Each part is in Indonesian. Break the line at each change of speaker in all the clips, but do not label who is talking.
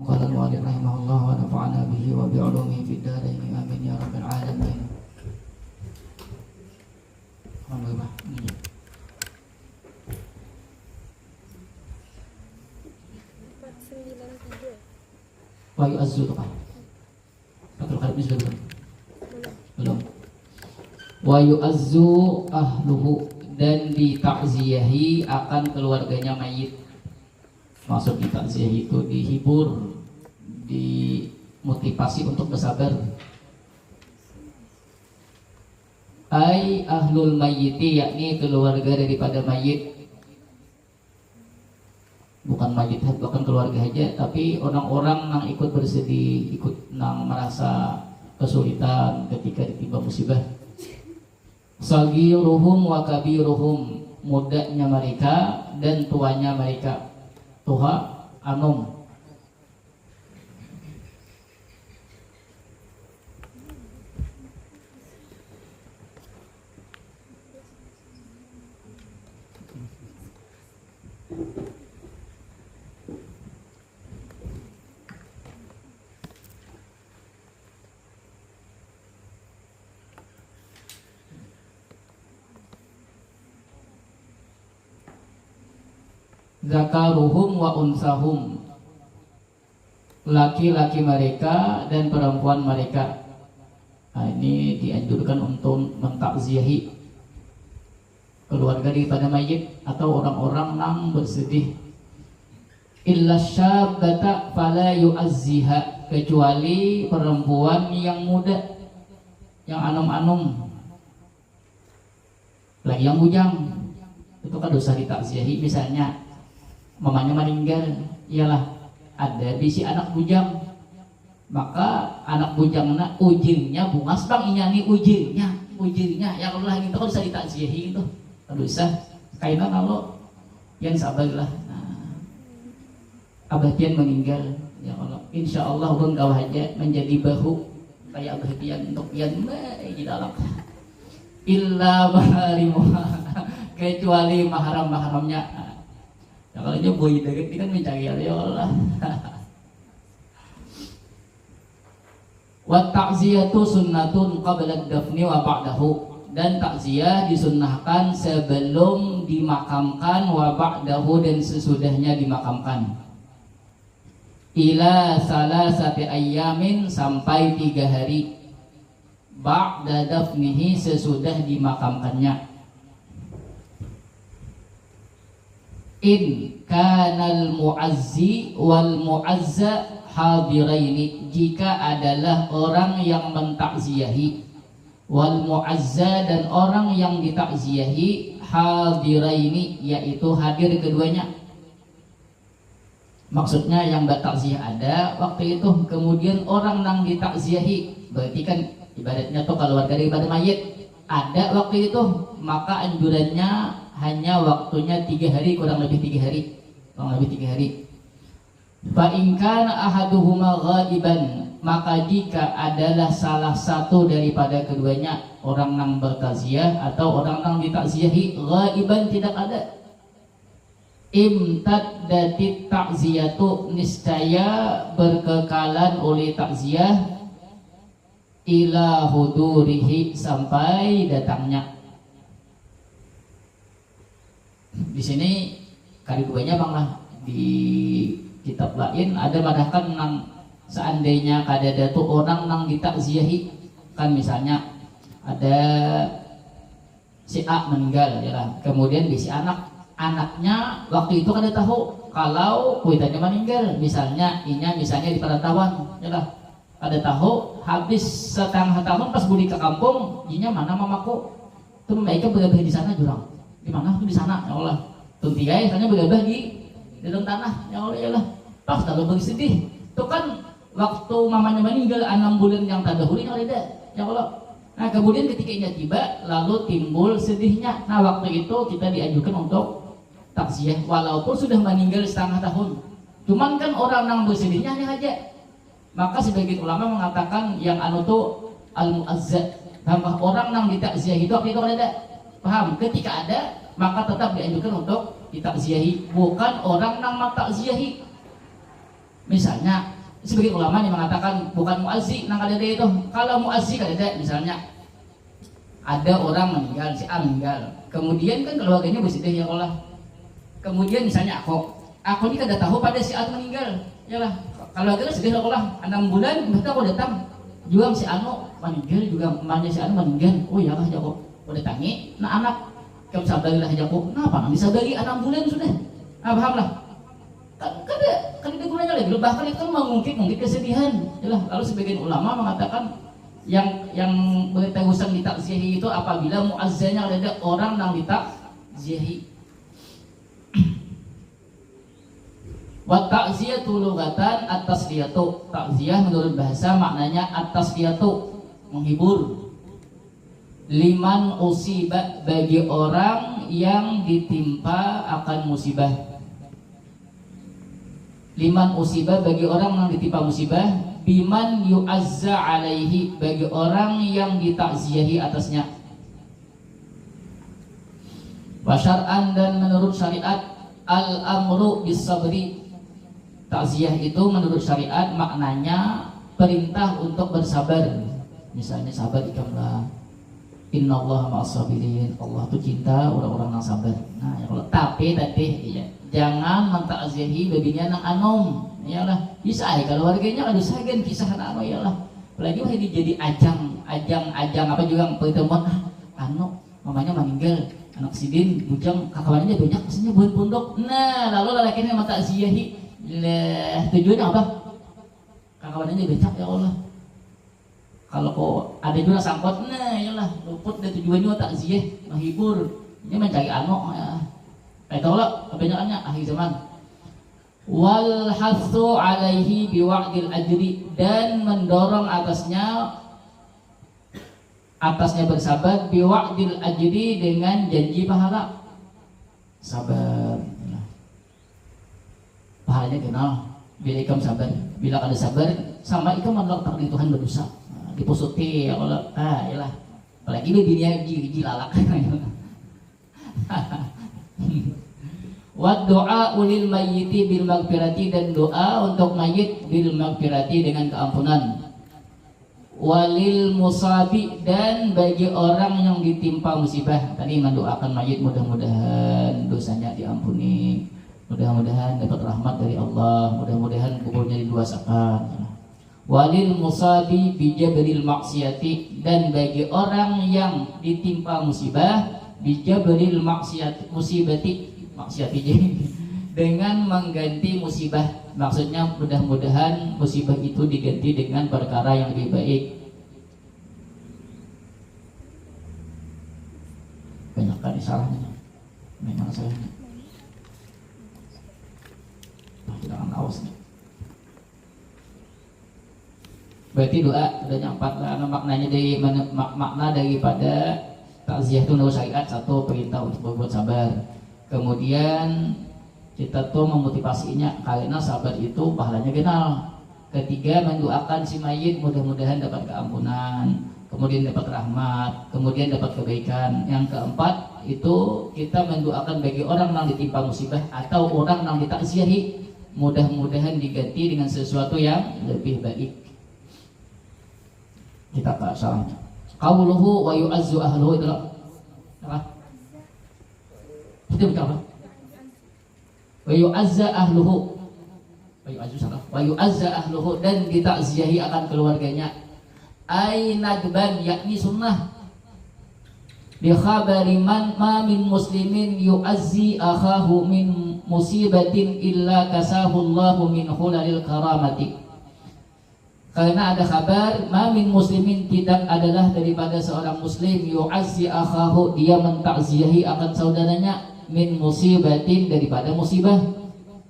Qala al-mu'allif rahimahullah wa nafa'ana bihi wa bi'ulumihi fid dharain amin ya rabbal alamin. Alhamdulillah. Wa yu'azzu apa? Fatul qalbi sudah belum? Belum. Wa yu'azzu ahluhu, dan ditakziyahi akan keluarganya mayit. Maksud ditakziyahi itu dihibur, dimotivasi untuk bersabar. Ai ahlul mayyiti, yakni keluarga daripada mayit. Bukan mayit, bukan keluarga aja, tapi orang-orang yang ikut bersedih, ikut yang merasa kesulitan ketika ditimpa musibah. Sagiruhum wa kabiruhum, mudanya mereka dan tuanya mereka. Tuha anum. Zakaruhum wa unsahum, laki-laki mereka dan perempuan mereka. Nah, ini dianjurkan untuk mentakziahi keluarga daripada mayit atau orang-orang yang bersedih. Illa syabata fala yu'azziha, kecuali perempuan yang muda, yang anum-anum, lagi yang bujang, itu kan dosa ditakziahi. Misalnya mamanya meninggal, ialah ada bisi anak bujang, maka anak bujangna ujingnya bungas bang inyani ujingnya ya Allah, itu kan bisa ditakziahi, itu dosa kaitan kalau yang sabarlah. Abah pian meninggal, ya Allah, insya Allah urang kawah aja menjadi bahu kayak abah pian untuk pian di dalam illa maharimuha, kecuali mahram-mahramnya. Ya kalau dia boy deket ini kan mencari ya Allah. Wa ta'ziyatu sunnatun qabla ad-dafni wa ba'dahu, dan takziah disunnahkan sebelum dimakamkan, wa ba'dahu, dan sesudahnya dimakamkan. Ila salasati ayyamin, sampai 3 hari. Ba'da dafnihi, sesudah dimakamkannya. In kanal mu'azzi wal mu'azza hadiraini, jika adalah orang yang mentakziahi, wal mu'azza, dan orang yang ditakziahi, hadiraini, yaitu hadir keduanya. Maksudnya yang bertakziah ada waktu itu, kemudian orang yang ditakziahi, berarti kan ibaratnya tuh keluarga daripada mayit ada waktu itu, maka anjurannya hanya waktunya 3 hari, kurang lebih 3 hari. Fa in kana ahaduhuma ghaiban, maka jika adalah salah satu daripada keduanya, orang yang bertakziah atau orang yang ditakziahi, ghaiban, tidak ada, imtaddatit takziyatu, niscaya berkekalan oleh takziah, ila hudurihi, sampai datangnya. Di sini kali duanya bang lah, di kitab lain ada madahkan nang seandainya kadada tuh orang nang ditakziahi, kan misalnya ada si A meninggal ya lah, kemudian di si anaknya waktu itu kada tahu kalau kuitannya meninggal, misalnya misalnya di perantauan ya lah, kada tahu habis setengah tahun pas budi ke kampung, inya mana mamaku tuh mereka bergabah di sana jurang. Di mana tuh? Di sana ya Allah. Tuntiai hanya bergabah di dalam tanah ya Allah, ya Allah. Pas kalau bersedih itu kan waktu mamanya meninggal 6 bulan yang terdahulu ya Allah, ya Allah. Nah kemudian ketika ini tiba lalu timbul sedihnya. Nah waktu itu kita diajukan untuk takziah walaupun sudah meninggal setengah tahun. Cuman kan orang yang bersedihnya hanya aja. Maka sebagian ulama mengatakan yang tuh al-mu'azzad, tambah orang yang ditakziah itu waktu itu ada. Paham? Ketika ada, maka tetap dianjurkan untuk ditakziahi, bukan orang yang takziahi. Misalnya sebagian ulama yang mengatakan bukan muazzi nang kadada itu. Kalau muazzi kadada misalnya ada orang meninggal, si A meninggal. Kemudian kan keluarganya bersedih ya Allah. Kemudian misalnya aku ini kada tahu pada si A meninggal. Yalah, kalau kita sedih ya Allah, 6 bulan betul aku datang. Juang si Anu meninggal juga mamanya si Anu meninggal. Oh ya kah jago. Udah tangi, nah anak kamu sabdarilah jago. Kenapa? Nggak bisa dari 6 bulan sudah. Ah paham lah. Kan ada gunanya lagi. Bahkan itu kan mengungkit kesedihan. Yalah, lalu sebagian ulama mengatakan yang bertegusan di takziahi itu apabila muazzanya ada orang yang ditakziahi. Wa ta'ziyatu lughatan at-tasliyatu. Ta'ziyah menurut bahasa maknanya at-tasliyatu, menghibur. Liman usiba, bagi orang yang ditimpa akan musibah. Liman usiba, bagi orang yang ditimpa musibah. Biman yu'azza alaihi, bagi orang yang ditakziahi atasnya. Wa syar'an, dan menurut syariat, al-amru bis sabri. Takziah itu menurut syariat maknanya perintah untuk bersabar. Misalnya sabar ikamlah. Innallaha ma'as-sabirin. Allah tuh cinta orang-orang yang sabar. Nah, ya Allah. Tapi ya, jangan mentakziahi babinya nang anom. Iyalah, bisa kalau warganya ada sagen kisah anak anu iyalah. Apalagi wah ini jadi ajang apa juga pertemuan mamanya meninggal, anak sidin bujang kawannya banyak kesini buat pondok. Nah, lalu lelakinya mentakziahi. Lah, tujuannya apa? Kawannya becak ya Allah. Kalau kok ada juga sangkot, nah iyalah luput dari tujuannya takziah, menghibur. Ini mencari ya. Tahu lah kebanyakannya akhir zaman. Wal hasu alaihi biwa'dil ajri, dan mendorong atasnya bersabar biwa'dil ajri, dengan janji pahala. Sabar. Pahalanya kenal. Bila ikam sabar, bila ada sabar, sama ikam menolak takdir Tuhan berdosa. Diposuti ya Allah, iyalah. Apalagi ini dunia gigi lalak. Wa doa ulil mayyiti bil magfirati, dan doa untuk mayit bil magfirati, dengan keampunan. Walil musabi, dan bagi orang yang ditimpa musibah. Tadi mendoakan mayit mudah-mudahan dosanya diampuni, mudah-mudahan dapat rahmat dari Allah, mudah-mudahan kuburnya diluaskan. Walil musabi bijabril maksiati, dan bagi orang yang ditimpa musibah bijabril musibati dengan mengganti musibah. Maksudnya mudah-mudahan musibah itu diganti dengan perkara yang lebih baik. Banyak kali salahnya, memang salahnya. Jangan awas nih. Berarti doa adanya 4 maknanya dari makna daripada takziah itu menurut syariat. 1, perintah untuk berbuat sabar. Kemudian kita tuh memotivasinya karena sabar itu pahalanya kenal. 3, mendoakan si mayit mudah-mudahan dapat keampunan, kemudian dapat rahmat, kemudian dapat kebaikan. Yang 4 itu kita mendoakan bagi orang yang ditimpa musibah atau orang yang ditakziahi, mudah-mudahan diganti dengan sesuatu yang lebih baik. Kita tak salahnya. Qauluhu wa yu'azzu ahluhu, itu apa? Itu apa? Wa yu'azza ahluhu. Wa yu'azza ahluhu, dan ditakziahi akan keluarganya. Ai nadban, yakni sunnah. Bi khabari man ma min muslimin yu'azzi akhahu min musibatin illa kasahu Allahu min hulalil karamati. Karena ada kabar ma min muslimin, tidak adalah daripada seorang muslim yu'azzi akhahu, dia mentakziahi akan saudaranya, min musibatin, daripada musibah,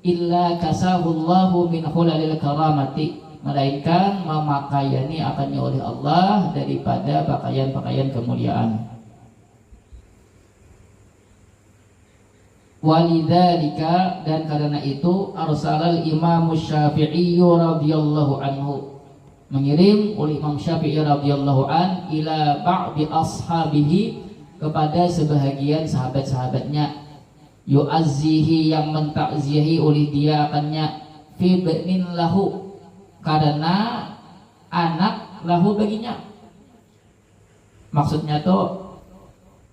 illa kasahu Allahu min hulalil karamati, melainkan memakaiani akannya oleh Allah daripada pakaian-pakaian kemuliaan. Walidzalika, dan karena itu arsalal Imam Syafi'i radhiyallahu anhu, mengirim oleh Imam Syafi'i radhiyallahu an ila ba'di ashabihi, kepada sebahagian sahabat-sahabatnya, yu'azzihi, yang mentakziahi oleh dia akannya, fi banin lahu, karena anak lahu baginya. Maksudnya tuh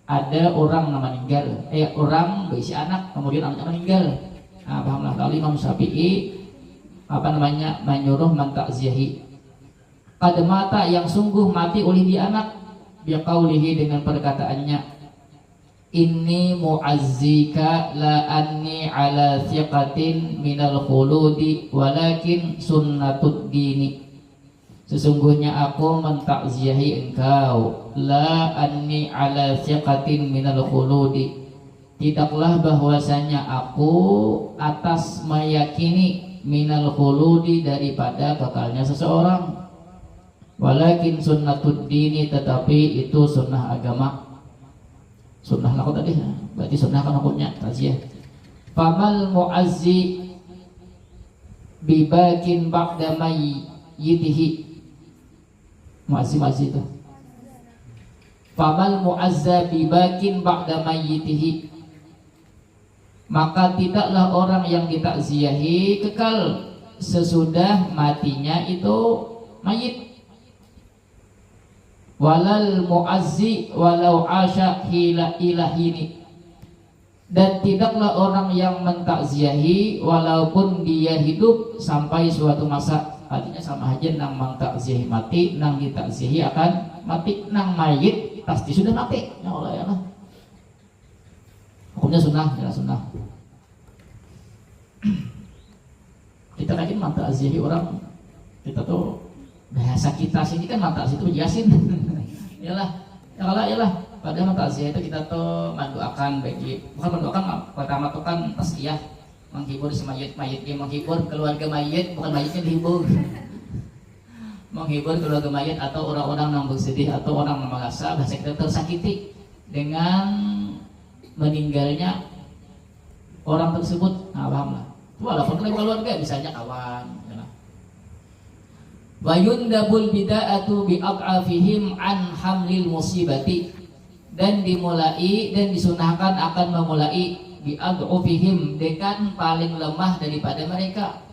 ada orang meninggal, orang berisi anak, kemudian anaknya meninggal. Nah, pahamlah. Lalu Imam Syafi'i menyuruh mentakziahi qad mata, yang sungguh mati oleh dia anak, biqaulihi, dengan perkataannya, inni mu'azzika la anni ala thiqatin minal khuludi walakin sunnatud dini. Sesungguhnya aku mentakziahi engkau, la anni ala thiqatin minal khuludi, tidaklah bahwasanya aku atas meyakini minal khuludi, daripada kekalnya seseorang, walakin sunnatud dini, tetapi itu sunnah agama. Sunnah lah tadi, berarti sunnah kan hukumnya takziah. Famal mu'azzi bibakin ba'da mayyitihi, mu'azzi itu. Famal mu'azza bibakin ba'da mayyitihi, maka tidaklah orang yang ditakziahi kekal sesudah matinya itu mayit. Walal mu'azzi walau asya ilahini, dan tidaklah orang yang mentakziahi walaupun dia hidup sampai suatu masa. Artinya sama aja, nang mentakziahi mati, nang ditakziahi akan mati. Nang mayit pasti sudah mati. Ya Allah, ya Allah. Hukumnya sunnah, ya sunnah. Kita rajin mentakziahi orang, kita tuh bahasa kita sini kan mentakziah itu yasin. Yalah, yalah. Padahal mentakziah itu kita tuh mendoakan bagi, bukan mendoakan, pertama tuh kan tasbih, menghibur si mayit, menghibur keluarga mayit, bukan mayitnya dihibur. Menghibur keluarga mayit atau orang-orang yang bersedih atau orang yang merasa bahasa kita tersakiti dengan meninggalnya orang tersebut. Nah, pahamlah. Walaupun keluarga, misalnya kawan. Wa yundabul bida'atu bi'aqafihim an hamlil musibati, dan dimulai dan disunahkan akan memulai bi'aqafihim, dengan paling lemah daripada mereka,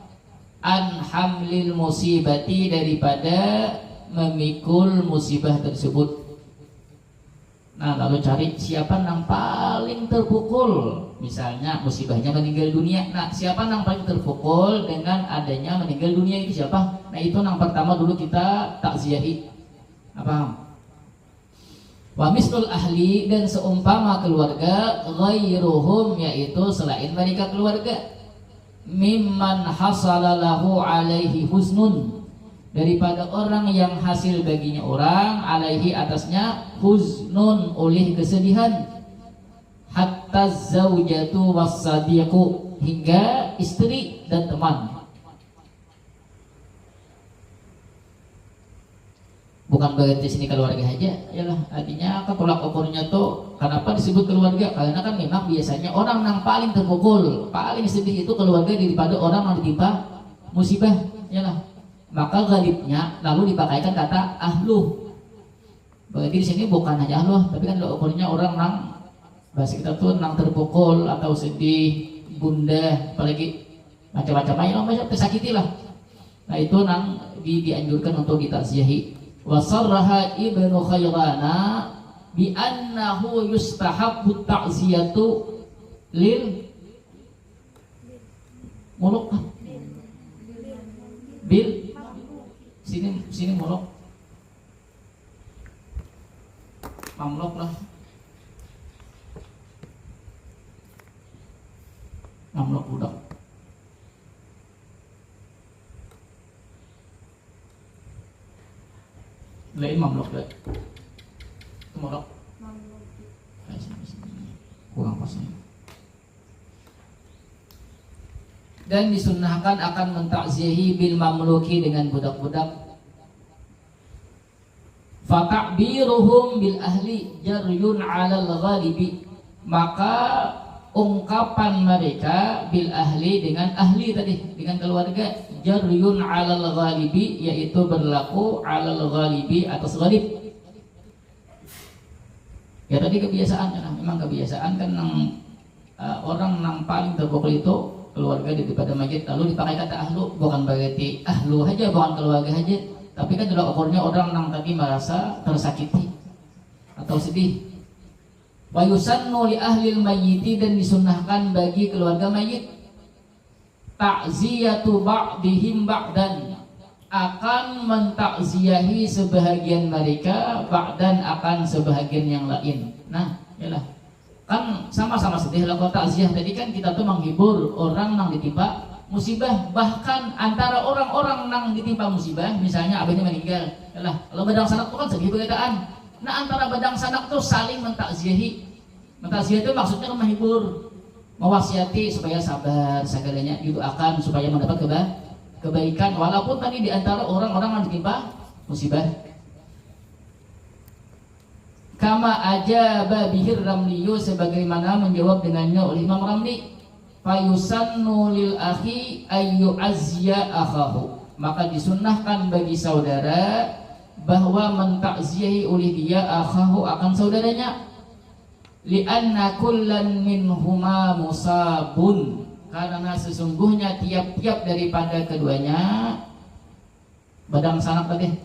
an hamlil musibati, daripada memikul musibah tersebut. Nah, lalu cari siapa yang paling terpukul, misalnya musibahnya meninggal dunia. Nah, siapa yang paling terpukul dengan adanya meninggal dunia itu siapa? Nah, itu yang pertama dulu kita takziahi. Paham? Wa mislul ahli, dan seumpama keluarga, ghairuhum, yaitu selain mereka keluarga, mimman hasala lahu alaihi husnun, daripada orang yang hasil baginya orang, alaihi atasnya, huznun oleh kesedihan, hatta zaujatu wassadiqu, hingga istri dan teman. Bukan berarti sini keluarga aja, yalah. Artinya kan tolak ukurnya tuh, kenapa disebut keluarga? Karena kan memang biasanya orang yang paling terpukul, paling sedih itu keluarga daripada orang yang ditimpa musibah, yalah. Maka ghalibnya lalu dipakaikan kata ahlu. Berarti di sini bukan hanya ahlu, tapi kan ukurnya orang nang, bahasa kita tuh nang terpukul atau sedih, gundah, apalagi macam-macam aja macam tersakiti lah. Nah, itu nang dianjurkan untuk ditakziahi. Wa sarraha Ibnu Khairana bi annahu yustahabbu ta'ziyatu lil muluk bil sini muluk mamluk lah, mamluk budak. Lain mamluk deh, itu muluk kurang pasnya. Dan disunnahkan akan mentakzihi bil mamluki, dengan budak-budak. Fata'biruhum bil ahli jaryun 'alal ghalibi, maka ungkapan mereka bil ahli, dengan ahli tadi, dengan keluarga, jaryun 'alal ghalibi, yaitu berlaku 'alal ghalibi, atas ghalib. Ya tadi kebiasaan, memang kebiasaan kan orang yang paling terpukul itu keluarga daripada mayit, lalu dipakai kata ahlu, bukan berarti ahlu aja, bukan keluarga aja, tapi kan sudah ukurnya orang yang tadi merasa tersakiti atau sedih. Wa yusannu li ahlil mayyiti, dan disunnahkan bagi keluarga mayit ta'ziyatu ba'dihim ba'dan, akan mentakziahi sebahagian mereka ba'dan, akan sebahagian yang lain. Nah, yalah, kan sama-sama sedih lah. Kalau takziah tadi kan kita tuh menghibur orang yang ditimpa musibah, bahkan antara orang-orang yang ditimpa musibah, misalnya abahnya meninggal, yalah, kalau badang sanak itu kan sedih berkaitan. Nah, antara badang sanak tuh saling mentakziahi. Mentakziah itu maksudnya kan menghibur, mewasiati supaya sabar segalanya, didoakan supaya mendapat kebaikan, walaupun tadi diantara orang-orang yang ditimpa musibah. Kama ajaba bihir Ramliyu, sebagaimana menjawab dengannya oleh Imam Ramli. Fayusannu lil akhi ayyu azya akhahu, maka disunnahkan bagi saudara bahwa mentakziahi oleh dia akhahu, akan saudaranya. Li'anna kullan minhuma musabun, karena sesungguhnya tiap-tiap daripada keduanya badang sanak tadi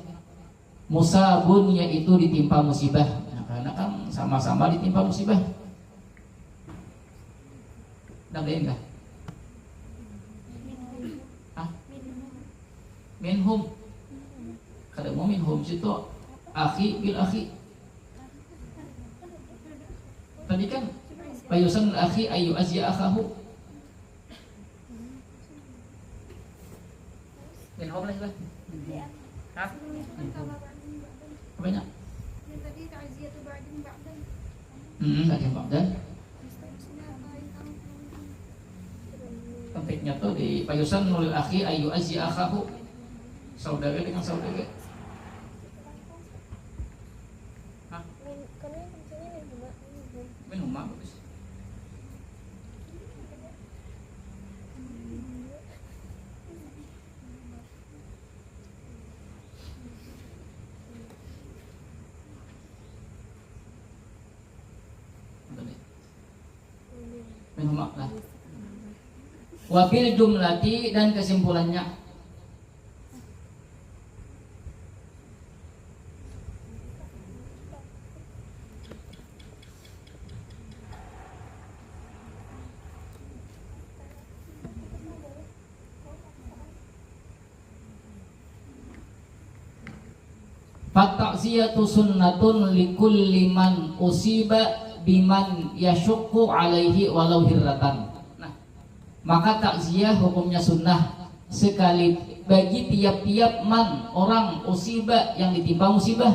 musabun, yaitu ditimpa musibah. Nah, karena kan sama-sama ditimpa musibah. Nambahin kah? Minhum. Kada mau minhum situ akhi bil akhi. Tadi kan payusan akhi ayu azya akhahu. Minhum lah sudah. Hah? Banyak.
Yang tadi ta'ziyatu ba'din ba'dan.
Ta'ziyatu ba'dan. Pentingnya tuh di payusan nulil akhi ayu azya akhahu, saudara dengan saudara. Hah? Minhum bagus. Minhum lah. Wabil jumlati, dan kesimpulannya fatakziyatu sunnatun likulli man usiba biman yashukku alaihi walau hirratan. Maka takziah hukumnya sunnah sekali bagi tiap-tiap man, orang usiba yang ditimpa musibah,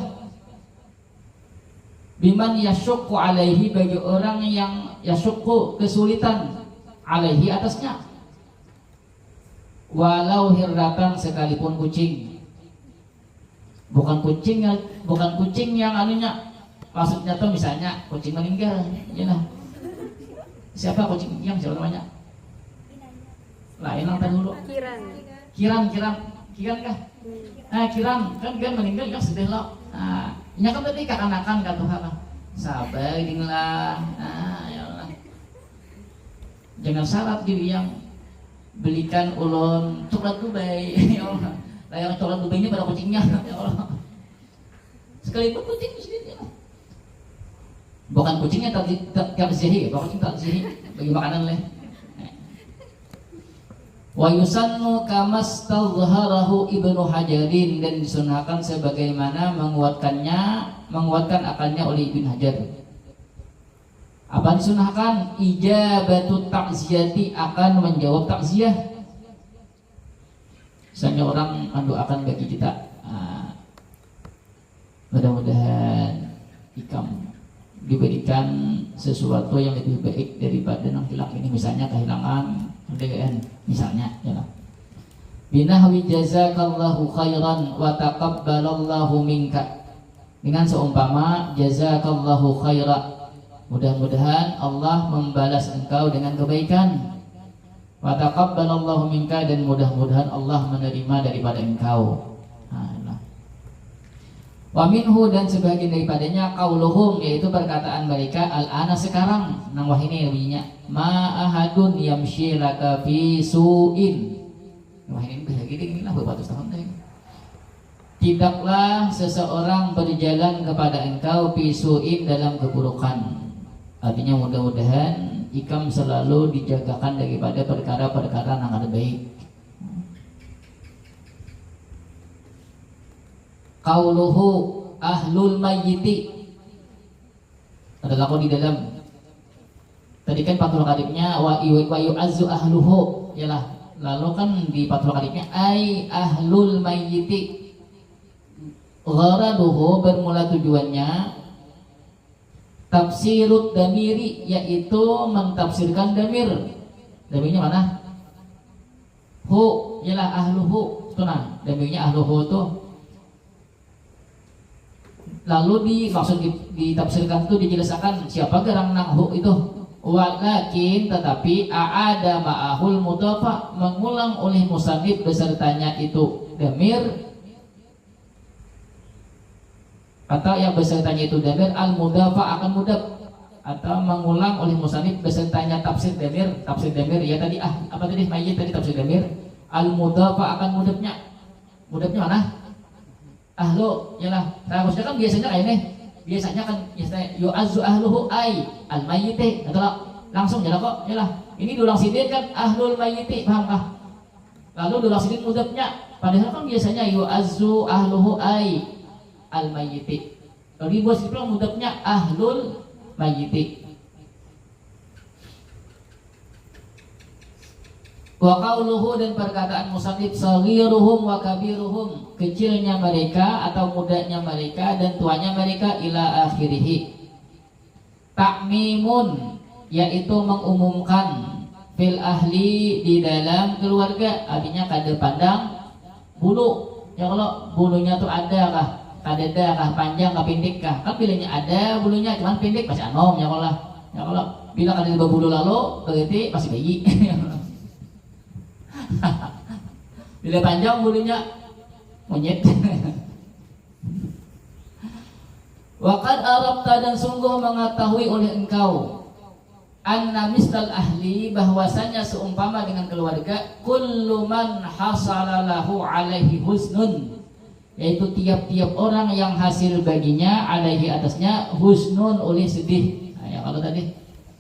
biman yashukku alaihi, bagi orang yang yashukku kesulitan, alaihi atasnya, walau hirratan, sekalipun kucing. Bukan kucing yang anunya, maksudnya tuh misalnya kucing meninggal, ya nah. Siapa kucing yang siapa namanya? Lain yang dulu. Kiran kah? Nah, kiran kan meninggal kan sedih loh. Nah, nya kan tadi kakanakan ka Tuhan. Sabar dinglah. Nah, ya Allah. Jangan syarat diri yang belikan ulun coklat Dubai, ya Allah. Layang coklat Dubai-nya pada kucingnya, ya Allah. Sekalipun kucing sedih. Bukan kucingnya takzihi, bukan kucing takzihi bagi makanan leh. Wa yusannu kamastadhharahu Ibnu Hajarin, dan disunahkan sebagaimana menguatkan akalnya oleh Ibnu Hajar. Apa disunahkan? Ijabatu takziyati, akan menjawab takziah. Misalnya orang mendoakan bagi kita, mudah-mudahan ikam diberikan sesuatu yang lebih baik daripada yang hilang ini, misalnya kehilangan DGN misalnya, ya. Binahwi jazakallahu khairan wa taqabbalallahu minka, dengan seumpama jazakallahu khairan, mudah-mudahan Allah membalas engkau dengan kebaikan, wa taqabbalallahu minka, dan mudah-mudahan Allah menerima daripada engkau. Nah. Wa minhu dan sebagian daripadanya qauluhum yaitu perkataan mereka al-ana sekarang nang wah ini bunyinya ma ahadun yamshi laka fi su'in. Wah ini bisa gini lah beberapa tahun teh. Tidaklah seseorang berjalan kepada engkau fi su'in dalam keburukan. Artinya mudah-mudahan ikam selalu dijagakan daripada perkara-perkara yang ada baik. Qauluhu ahlul mayyiti ada lakon di dalam tadi kan patul kadipnya wa yu'azzu ahluhu yalah, lalu kan di patul kadipnya ai ahlul mayyiti gharaduhu bermula tujuannya tafsirut damiri yaitu mentafsirkan damirnya mana hu yalah ahluhu itu nah damirnya ahluhu tuh lalu maksud ditafsirkan itu dijelaskan siapa gerang nanghu itu walakin tetapi aada ma'ahul mudhafa mengulang oleh musannif besertanya itu damir atau yang besertanya itu damir al mudhafa akan mudhaf atau mengulang oleh musannif besertanya tafsir damir ya tadi apa tadi mayyit tadi tafsir damir al mudhafa akan mudhafnya mana ahlu yalah seharusnya kan biasanya kayak nih biasanya yu'azzu ahluhu ai al mayyiti atau langsung jalan kok yalah ini dulang sidin kan ahlul mayyiti pahamkah lalu dulang sidin mudhafnya padahal kan biasanya yu'azzu ahluhu ai al mayyiti kalau dibuat sipil mudhafnya ahlul mayyiti. Wa qauluhu dan perkataan musannif saghiruhum wa kabiruhum kecilnya mereka atau mudanya mereka dan tuanya mereka ila akhirih. Ta'mimun yaitu mengumumkan fil ahli di dalam keluarga artinya kada pandang bulu ya kalau bulunya tuh ada kah kadada kah panjang kah pendek kah kan bilangnya ada bulunya cuman pendek masih anom ya kalau bila kada bulu lalu berarti masih bayi. Bila panjang bulunya monyet. Waqad arabta dan sungguh mengetahui oleh engkau anna misal ahli bahwasanya seumpama dengan keluarga kullu man hasala lahu alaihi husnun yaitu tiap-tiap orang yang hasil baginya alaihi atasnya husnun oleh sedih. Nah, ya kalau tadi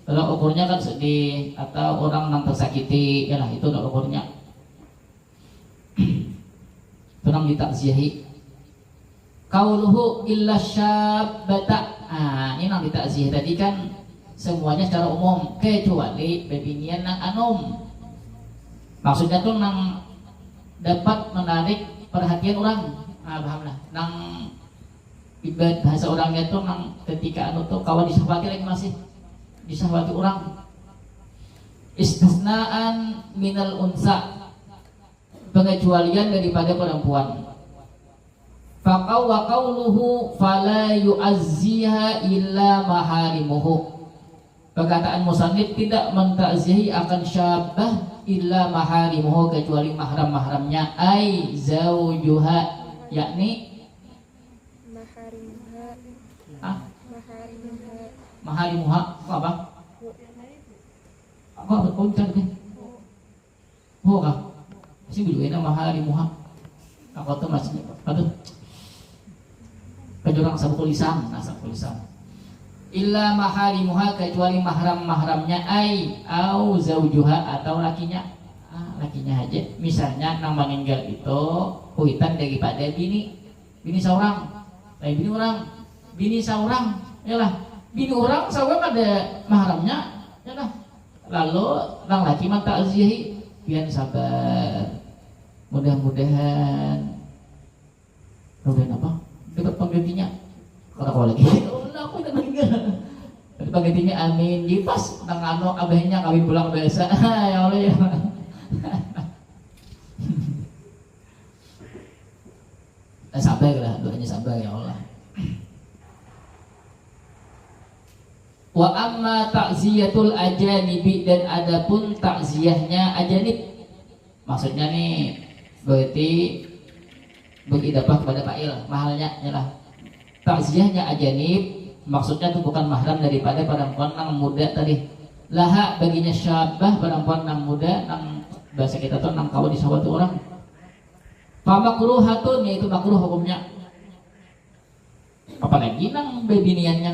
kalau ukurnya kan sedih atau orang yang tersakiti ya lah itu udah ukurnya. Turang ditakziahi qauluhu illa syabbata. Ini nang ditakziah tadi kan semuanya secara umum kecuali bebinian nang anum. Maksudnya tuh nang dapat menarik perhatian orang. Paham lah. Nang ibad bahasa orangnya tuh nang ketika anu tuh kawan disahwati lagi masih disahwati orang. Istisnaan minal unsa pengecualian daripada perempuan. Faqaw wa qawluhu fala yu'azziha illa maharimuhu. Perkataan musannif tidak mentakzihi akan syabbah illa maharimuhu kecuali mahram-mahramnya ai zaujuha yakni maharimuha apa? Apa betul tadi? Kah? Si bilangnya maharimuha. Aku tuh masih aduh. Kejurang sabuk lisan, sabuk lisan. Illa maharimuha kecuali mahram-mahramnya ai au zaujuha atau lakinya. Lakinya aja. Misalnya nang meninggal itu kuitan daripada bini seorang. Bini orang, bini seorang. Yalah, bini orang seorang ada mahramnya. Yalah. Lalu nang laki man ta'zihi pian sabar. Mudah-mudahan apa? Dapat penggantinya. Kalau lagi, aku udah meninggal. Dapat penggantinya amin. Jadi pas nang anu abahnya kawin pulang biasa. Ya Allah ya. Sabar lah, doanya sabar ya Allah. Wa amma ta'ziyatul ajanibi dan adapun takziahnya ajanib. Maksudnya nih berarti beridapah kepada fa'il mahalnya nyalah takziahnya ajanib maksudnya itu bukan mahram daripada perempuan nang muda tadi. Laha baginya syabah perempuan nang muda nang bahasa kita tuh nang kawan di sawatu orang. Famakruhatun yaitu makruh hukumnya. Apalagi nang bebiniannya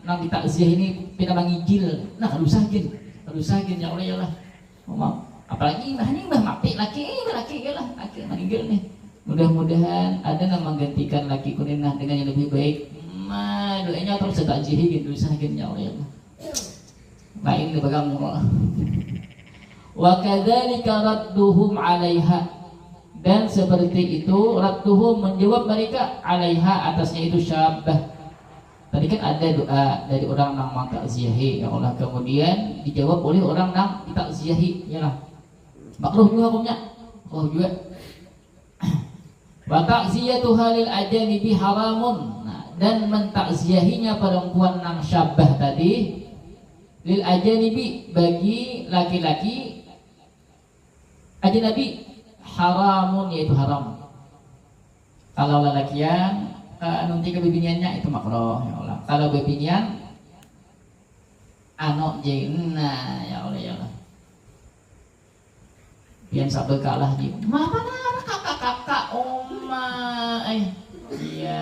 nang ditakziah ini pina mangijil. Nah kalusahkeun ya Allah ya Allah. Apalagi ini mah mati laki lah laki meninggal nih. Mudah-mudahan ada yang menggantikan laki kuninah dengan yang lebih baik. Doanya terus takziah gitu sahkeun ya Allah ya Allah. Lain dipegang wa kadzalika radduhum 'alaiha dan seperti itu radduhum menjawab mereka 'alaiha atasnya itu syabah. Tadi kan ada doa dari orang nang mangtakziahi ya Allah kemudian dijawab oleh orang nang ditakziahi ya lah. Makruh juga hukumnya. Oh juga. Wa ta'ziyatu halil ajanibi haramun. Nah, dan mentakziahinya perempuan nang syabah tadi lil ajanibi bagi laki-laki ajnabi haramun yaitu haram. Kalau lalakian nanti kebibiniannya itu makruh ya Allah. Kalau bebinian anu jena ya Allah ya Allah. Pian sabda kalah di mana kakak oma iya.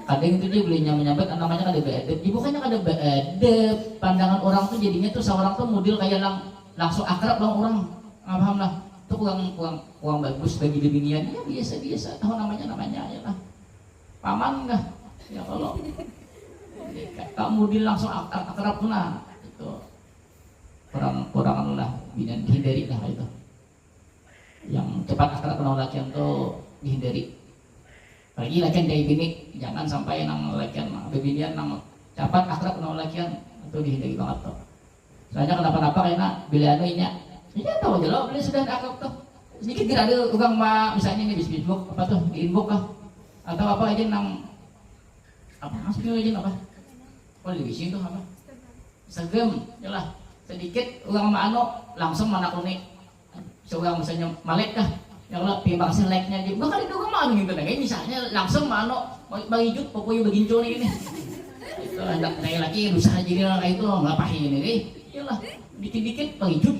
Kadang itu dia belinya menyambut namanya kada beadab. Ibu kan kada beadab. Pandangan orang tuh jadinya tuh seorang tuh model kayak langsung akrab dengan orang. Paham lah. Itu kurang bagus bagi binian. Ya biasa tahu namanya ya lah. Paman enggak? Ya kalau kamu model langsung akrab tuh nah. Itu kurang lah binian dihindari lah itu. Yang cepat akrab dengan laki tuh dihindari. Lagi lakian dari bini jangan sampai nang lakian bebinian nang cepat akrab nang lakian itu dihindari banget tuh. Soalnya kenapa-napa karena bila anu inya tahu aja loh, bila sudah akrab tuh sedikit kira ada ugang misalnya ini di Facebook apa tuh di inbox kah atau apa aja nang apa maksudnya aja apa? Oh di sini tuh apa? Segem, jelas sedikit ugang anu langsung mana kuning. Seorang misalnya Malik kah? Ya Allah, terima kasih like-nya aja. Bahkan itu kemana gitu nah. Misalnya langsung mano bagi jut pokoknya beginco nih ini. Itu anak kayak lagi berusaha jadi orang kayak itu ngelapahin ini. Iyalah, dikit-dikit bagi jut.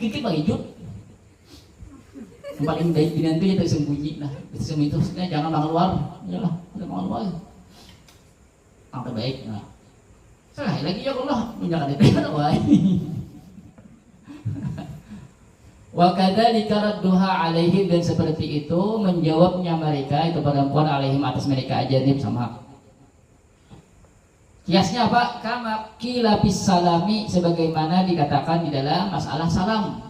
Yang paling baik binantu ya tersembunyi nah. Tersembunyi itu maksudnya jangan keluar. Iyalah, jangan keluar. Sampai baik nah. Sekali lagi ya Allah, menjaga DP wah. Wa kadzalika radduha alaihim dan seperti itu menjawabnya mereka itu perempuan alaihim atas mereka ajanib sama. Kiasnya apa? Kama qila bis salami sebagaimana dikatakan di dalam masalah salam.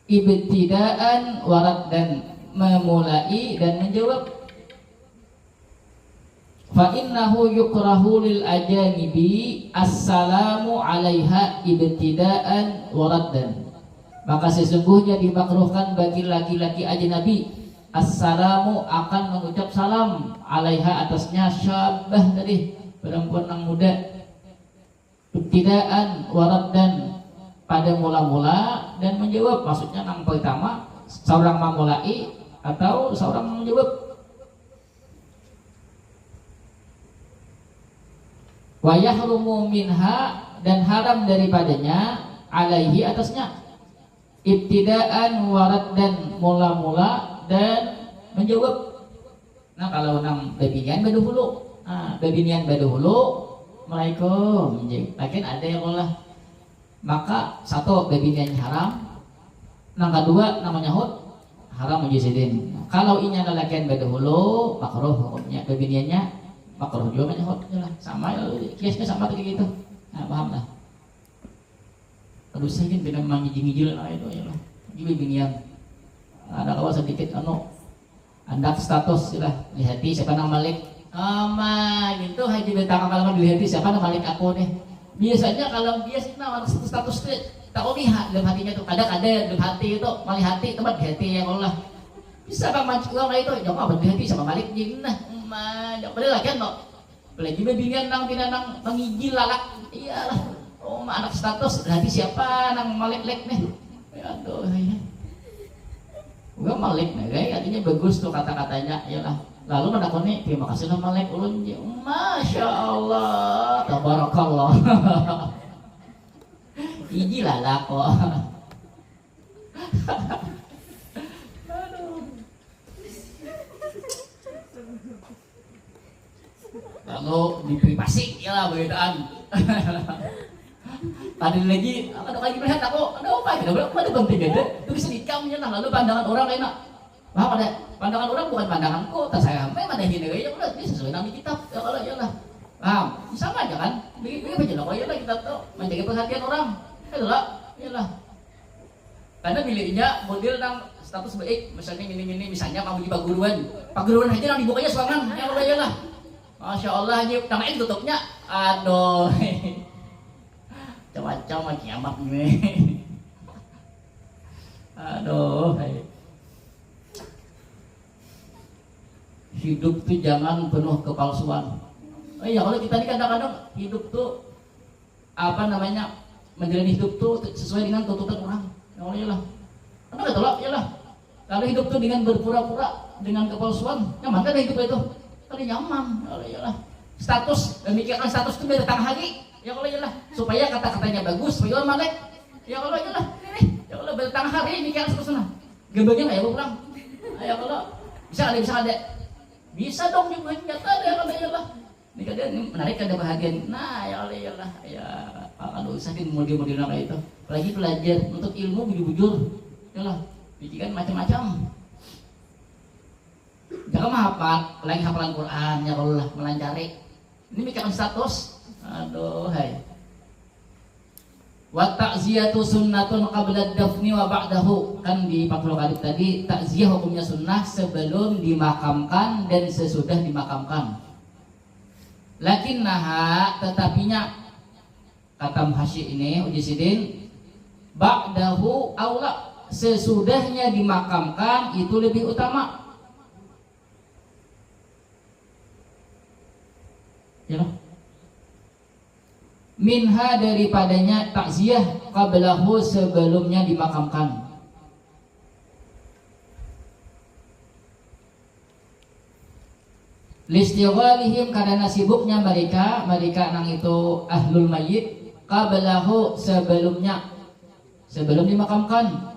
Ibtidaan warad dan memulai dan menjawab. Fa innahu yukrahu lil ajanibi assalamu 'alaiha ibtidaan waraddan. Maka sesungguhnya dimakruhkan bagi laki-laki ajnabi assalamu akan mengucap salam 'alaiha atasnya syabah tadi perempuan yang muda ibtidaan waraddan pada mula-mula dan menjawab maksudnya nang pertama seorang memulai atau seorang menjawab. Wa yahrumu minha dan haram daripadanya alaihi atasnya ibtidaan warad dan mula-mula dan menjawab. Nah kalau nang bebinian baduhulu bebinian baduhulu Assalamualaikum lakin ada yang Allah maka satu bebiniannya haram nang kedua namanya hud haram mujisidin. Kalau inya lalakian baduhulu makruh hukumnya bebiniannya makruh juga menyahut sama kiasnya sama kayak gitu. Nah paham lah. Terus saya kan benar mengijil-ijil lah itu ya lah. Jadi binian ada kawan sedikit anda status lah di hati siapa nama Malik. Gitu haji bentang kalau di hati siapa nama Malik aku nih. Biasanya kalau biasanya status tak lihat dalam hatinya tuh kadang ada dalam hati itu Malik hati tempat di hati ya Allah. Bisa bang mancing orang itu jangan di hati sama Malik jinah. Boleh lah kan no. Boleh juga binian nang tinanang mengijil lalak. Iyalah. Oh, anak status berarti siapa nang Malik nih? Aduh, ya. Gua Malik nih, guys. Artinya kayaknya bagus tuh kata-katanya, iyalah. Lalu menakoni, terima kasih nama Malek ulun, masya Allah, tabarakallah. Iji lah kok. Lalu di privasi, iyalah begitaan. Tadi lagi, ada lagi melihat aku, ada apa? Ada penting ada. Itu bisa dikamnya lah. Lalu pandangan orang enak. Wah, pada pandangan orang bukan pandanganku. Tak saya sampai pada hina ya udah ini sesuai nama kitab. Ya kalau iyalah. Paham? Sama aja kan? Begini aja lah. Iyalah kita tuh menjaga perhatian orang. Itulah, iyalah. Karena miliknya model nang status baik, misalnya ini misalnya kamu di paguruan aja nang dibukanya suangan. Ya Allah iyalah. Masya Allah aja namanya tutupnya. Aduh. Macam kiamat nih. Aduh. Hidup tuh jangan penuh kepalsuan. Oh iya, kalau kita ini kadang-kadang hidup tuh apa namanya, menjalani hidup tuh sesuai dengan tuntutan orang. Ya Allah iyalah. Kenapa tolak iyalah. Kalau hidup tuh dengan berpura-pura, dengan kepalsuan, nyaman kan hidup itu? Kalau nyaman, ya Allah iyalah. Status, memikirkan status itu dari tangan hari. Ya Allah iyalah, supaya kata-katanya bagus, supaya orang Malek. Ya Allah iyalah, ini. Ya Allah bertang hari mikir statusnya. Gebengnya nggak ya pulang? Ya Allah, bisa ada. Bisa dong juga nyata ya Allah iyalah. Ini kadang menarik ada bahagian. Nah ya Allah iyalah, ya kalau saking model-model kayak itu. Apalagi belajar untuk ilmu bujur-bujur. Iyalah, bikin macam-macam. Jangan hafal, lagi hafalan Quran ya Allah melancari. Ini mikirkan status. Aduh, hai. Wa ta'ziyatu sunnatun qabla ad-dafni wa ba'dahu. Kan di 40 kali tadi takziah hukumnya sunnah sebelum dimakamkan dan sesudah dimakamkan. Lakinnaha tetapinya kata Muhasyi ini Uji Sidin ba'dahu aula, sesudahnya dimakamkan itu lebih utama. Ya. Minha daripadanya takziah qablahu sebelumnya dimakamkan. Listighalihim karena sibuknya mereka nang itu ahlul mayyit qablahu sebelum dimakamkan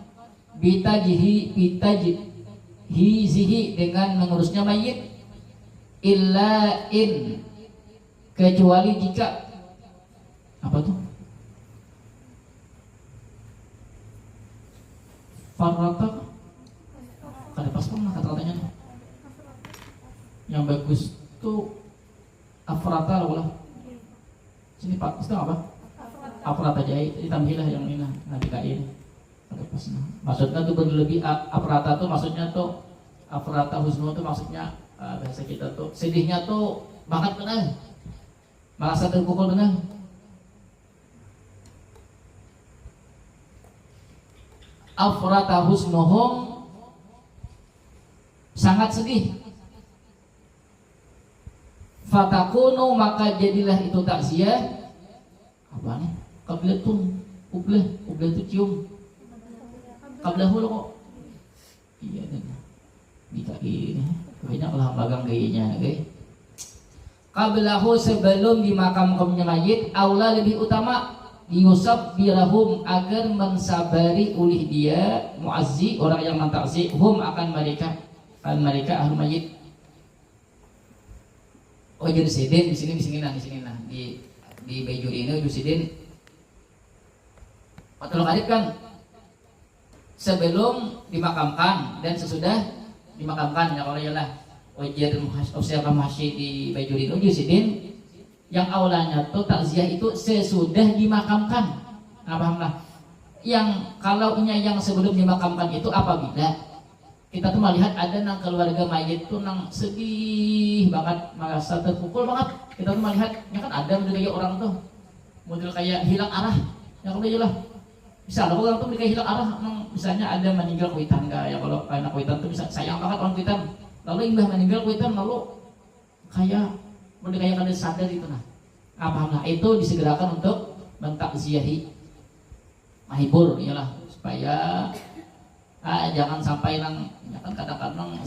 bitajihizihi dengan mengurusnya mayit illa in kecuali jika apa tuh? Farrata kada pas pun kata-katanya. Yang bagus tuh afrata lah. Sini Pak, itu apa? Afrata aja ditambahilah yang ini nanti kain. Kada pas. Maksudnya tuh berlebih afrata tuh maksudnya tuh afrata husnu tuh maksudnya bahasa kita tuh sedihnya tuh banget benar. Merasa terpukul benar. Afrata husnuhum sangat sedih. Fatakunu maka jadilah itu takziah apa nih? Qablatun ublah itu cium. Qablahu kok. Iya kan. Bisa ini. Banyak lah bagang gayanya, guys. Qablahu sebelum dimakamkannya mayit aula lebih utama yusab birahum agar mensabari oleh dia muazzi orang yang mentakzi hum akan mereka ahli mayit. Oh jadi sidin di sini nah di Bejuri ini sidin patulung adib kan sebelum dimakamkan dan sesudah dimakamkan ya Allah yalah wajib observasi masih di Bejuri ini sidin yang awalnya tuh takziah itu sesudah dimakamkan. Nah, pahamlah. Yang kalau yang sebelum dimakamkan itu apabila kita tuh melihat ada nang keluarga mayit tuh nang sedih banget, merasa terpukul banget. Kita tuh melihat, ya kan ada model kayak orang tuh, model kayak hilang arah. Ya kalau jelas, bisa loh orang tuh kayak hilang arah. Misalnya ada meninggal kuitan ya kalau anak kuitan tuh bisa sayang banget orang kuitan. Lalu imbah meninggal kuitan lalu kayak model kayak kalian sadar itu nah. Apa itu disegerakan untuk mentakziahi mahibur iyalah supaya jangan sampai nang ya kan kadang-kadang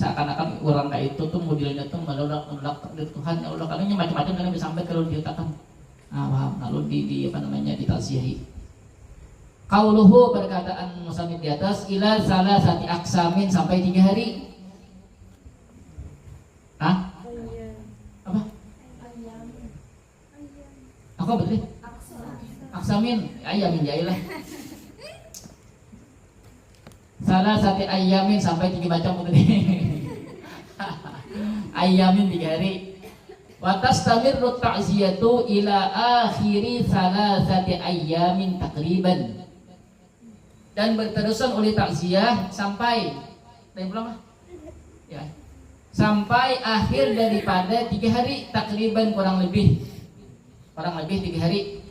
itu tuh modelnya tuh menolak takdir Tuhan. Ya Allah, kalanya macam-macam kan bisa sampai kalau diletakkan. Paham? Lalu di apa namanya ditalsiahi. Qauluhu, perkataan musannif di atas, ila salasati aksamin, sampai 3 hari. Apa? Aku betul. Aksamin, ayamin jailah. Salasati ayamin, sampai 3 macam betul. Ayamin 3 hari. Wa tastamirru ta'ziyatu ila akhiri salasati ayamin takriban. Dan berterusan oleh takziah sampai berapa? Ya. Sampai akhir daripada 3 hari takriban, kurang lebih 3 hari.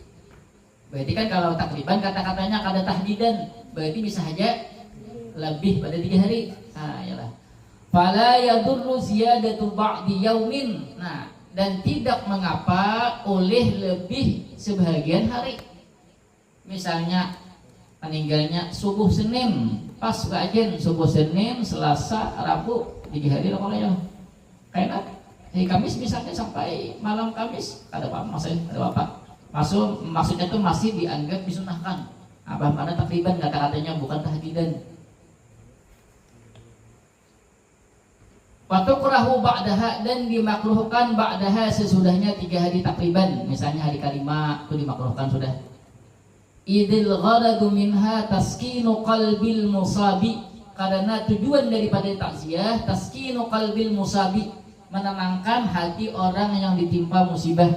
Berarti kan kalau takriban kata-katanya kada tahdidan, berarti bisa saja lebih pada 3 hari. Yalah. Fala yadurru ziyadatu ba'di yaumin. Nah, dan tidak mengapa oleh lebih sebahagian hari. Misalnya meninggalnya subuh Senin, pas gajian subuh Senin, Selasa, Rabu, 3 hari lah kalau ya. Kayak hari Kamis misalnya sampai malam Kamis, ada apa maksudnya? Ada apa? Maksudnya itu masih dianggap disunahkan. Apa mana takriban, kata-katanya bukan tahdidan. Waktu kerahu ba'daha, dan dimakruhkan ba'daha sesudahnya 3 hari takriban. Misalnya hari kelima itu dimakruhkan sudah. Idil gharadu minha taskinu qalbil musabi, karena tujuan daripada takziah taskinu qalbil musabi, menenangkan hati orang yang ditimpa musibah.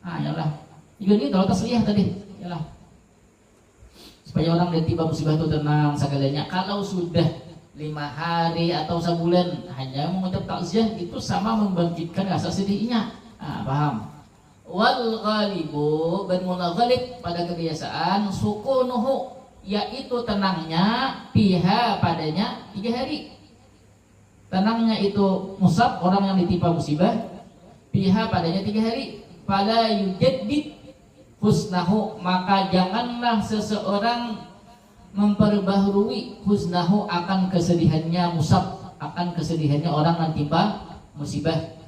Yalah. Ini kalau tasliyah tadi, yalah. Supaya orang yang ditimpa musibah itu tenang segalanya. Kalau sudah 5 hari atau sebulan hanya mengucap takziah, itu sama membangkitkan rasa sedihnya. Paham? Wal ghalibu, bermula ghalib pada kebiasaan, sukunuhu, yaitu tenangnya, piha padanya 3 hari. Tenangnya itu musab, orang yang ditimpa musibah, piha padanya 3 hari. Fala yujaddid husnahu, maka janganlah seseorang memperbaharui husnahu, akan kesedihannya musab, akan kesedihannya orang yang ditimpa musibah.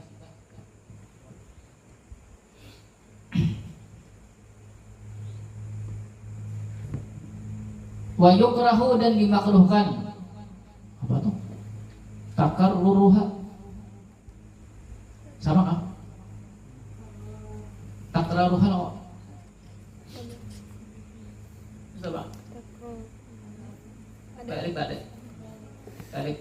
Wa yukrahu, dan dimakruhkan. Apa tuh? Takarruruha. Sama kan? Takarruruha loh. Coba. Balik.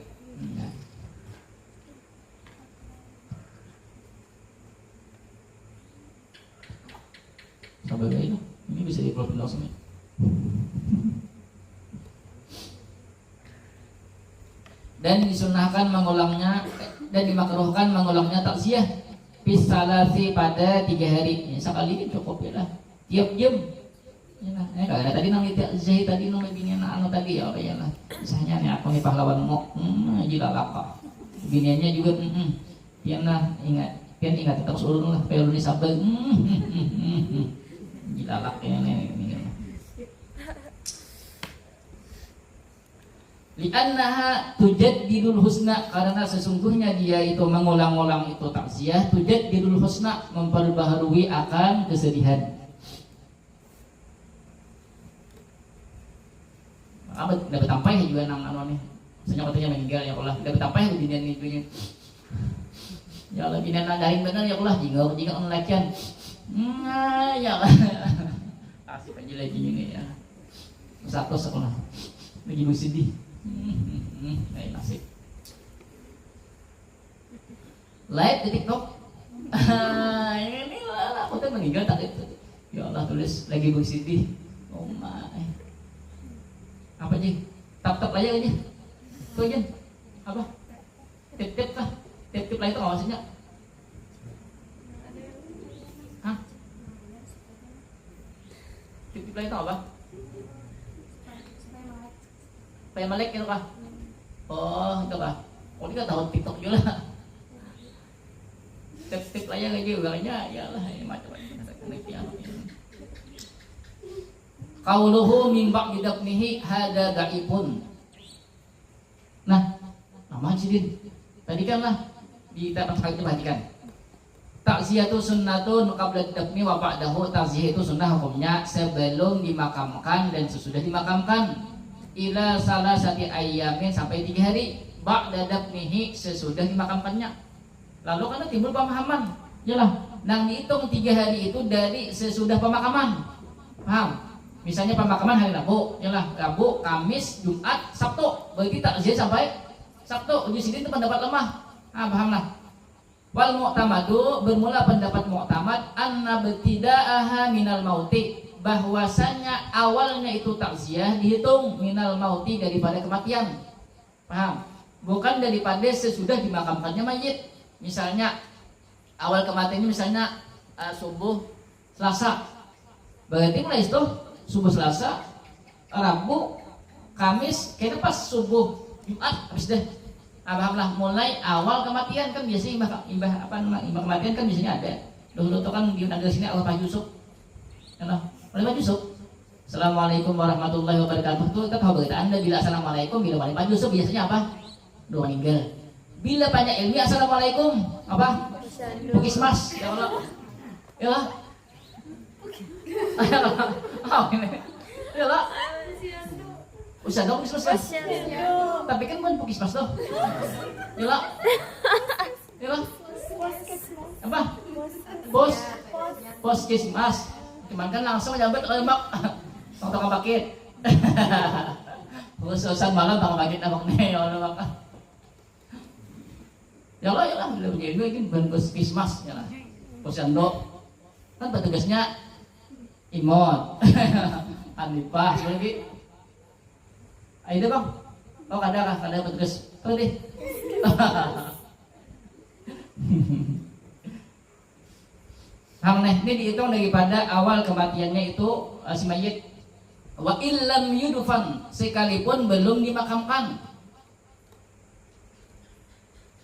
Sampai kayak ini bisa diupload langsung ya. Dan disunahkan mengulangnya, dan dimakruhkan mengulangnya takziah fisalasi pada 3 hari. Sekali ini cukup ya lah. Tiap jam. Kalau tadi nang takziah tadi nang biniana anu tadi ya lah. Misalnya nih aku nih pahlawan mok, jila laka. Biniannya juga piana ingat terus ulun lah, pelun ni sabar. Jila laka ini. Li'annaha tujaddidul husna, karena sesungguhnya dia itu mengulang-ulang itu takziah, tujaddidul husna, memperbaharui akan kesedihan. Dapat sampai juga nang anu nih. Misalnya katanya meninggal ya Allah, dapat sampai binian itu. Ya Allah, binian dahin bener ya Allah, jika onlakian. Ya Allah. Asik aja lagi ini ya. Satu sekolah. Lagi sedih. Nasib. Live di TikTok. Ini lah, aku tuh meninggal tadi. Ya Allah, tulis lagi bersedih. Oh my. Apa sih? Tap aja aja. Tuh aja. Apa? Tip lah. Tip lah itu maksudnya. Hah? Tip lah itu apa? Supaya melek itu kah? Oh itu kah? Oh dia tahu TikTok juga lah. Tip aja lagi ugalnya, ya lah macam-macam. Qauluhu min ba'di dafnihi hada gaibun. Nah, nama Cidin. Tadi kan lah di kitab itu perhatikan. Takziah itu sunnatun qabla dafni wa ba'dahu. Takziah itu sunnah hukumnya sebelum dimakamkan dan sesudah dimakamkan. Ila salasati ayyamin sampai 3 hari. Ba'da dafnihi sesudah dimakamkannya. Lalu karena timbul pemahaman, yalah, nang dihitung 3 hari itu dari sesudah pemakaman. Paham? Misalnya pemakaman hari Rabu, yalah, Rabu, Kamis, Jumat, Sabtu. Berarti takziah sampai Sabtu. Di sini itu pendapat lemah. Pahamlah. Wal mu'tamadu, bermula pendapat mu'tamad anna betida'aha minal mauti, bahwasanya awalnya itu takziah dihitung minal mauti, daripada kematian. Paham? Bukan daripada sesudah dimakamkannya mayit. Misalnya awal kematiannya misalnya subuh Selasa, berarti mulai itu subuh Selasa, Rabu, Kamis, kayaknya pas subuh Jumat habis deh. Alhamdulillah, mulai awal kematian kan biasanya imbah kematian kan biasanya ada. Dulu tuh kan di negara sini Allah Pak Yusuf. Kan oleh Pak Yusuf. Assalamualaikum warahmatullahi wabarakatuh. Tuh kita tahu berita Anda bila assalamualaikum, bila Pak Yusuf biasanya apa? Doa meninggal. Bila banyak ilmi assalamualaikum apa? Pukismas. Ya Allah. Ya Allah. Ya Allah. Usah dong Pukismas kan? Tapi kan bukan Pukismas tuh. Yela. Yela. Apa? Puskesmas. Cuman kan langsung nyampe ke lemak. Tong bakit. Khususan malam tong bakit abang nih ya Allah. Ya Allah, udah punya gue ini bukan puskesmas ya lah. Posyandu. Kan petugasnya Imon. Anipah lagi. Ayo deh bang, oh kada petugas, oh deh. Hang nih, ini dihitung daripada awal kematiannya itu si mayit. Wa illam yudfan, sekalipun belum dimakamkan.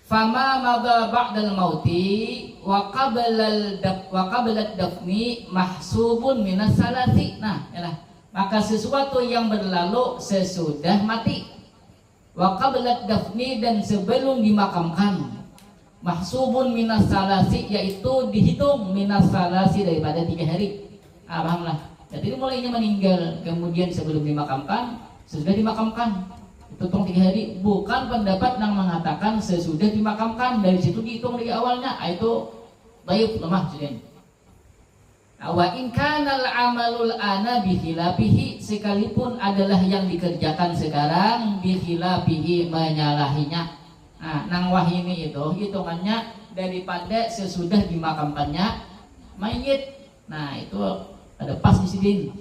Fama madha ba'dal mauti wa qabla dafni mahsubun minas salati. Nah, yalah. Maka sesuatu yang berlalu sesudah mati, wa qabla dafni, dan sebelum dimakamkan, mahsubun minas salasi, yaitu dihitung minas salasi daripada 3 hari. Pahamlah. Jadi mulainya meninggal, kemudian sebelum dimakamkan, sesudah dimakamkan, itu hitung 3 hari. Bukan pendapat yang mengatakan sesudah dimakamkan, dari situ dihitung dari awalnya. Itu dhaif, lemah jadi. Wa in kana al-amalul ana bi khilafihi, sekalipun adalah yang dikerjakan sekarang bi khilafihi, menyalahinya. Nah, nang wahini itu hitungannya daripada sesudah dimakamkannya mayit. Nah, itu ada pas di sini.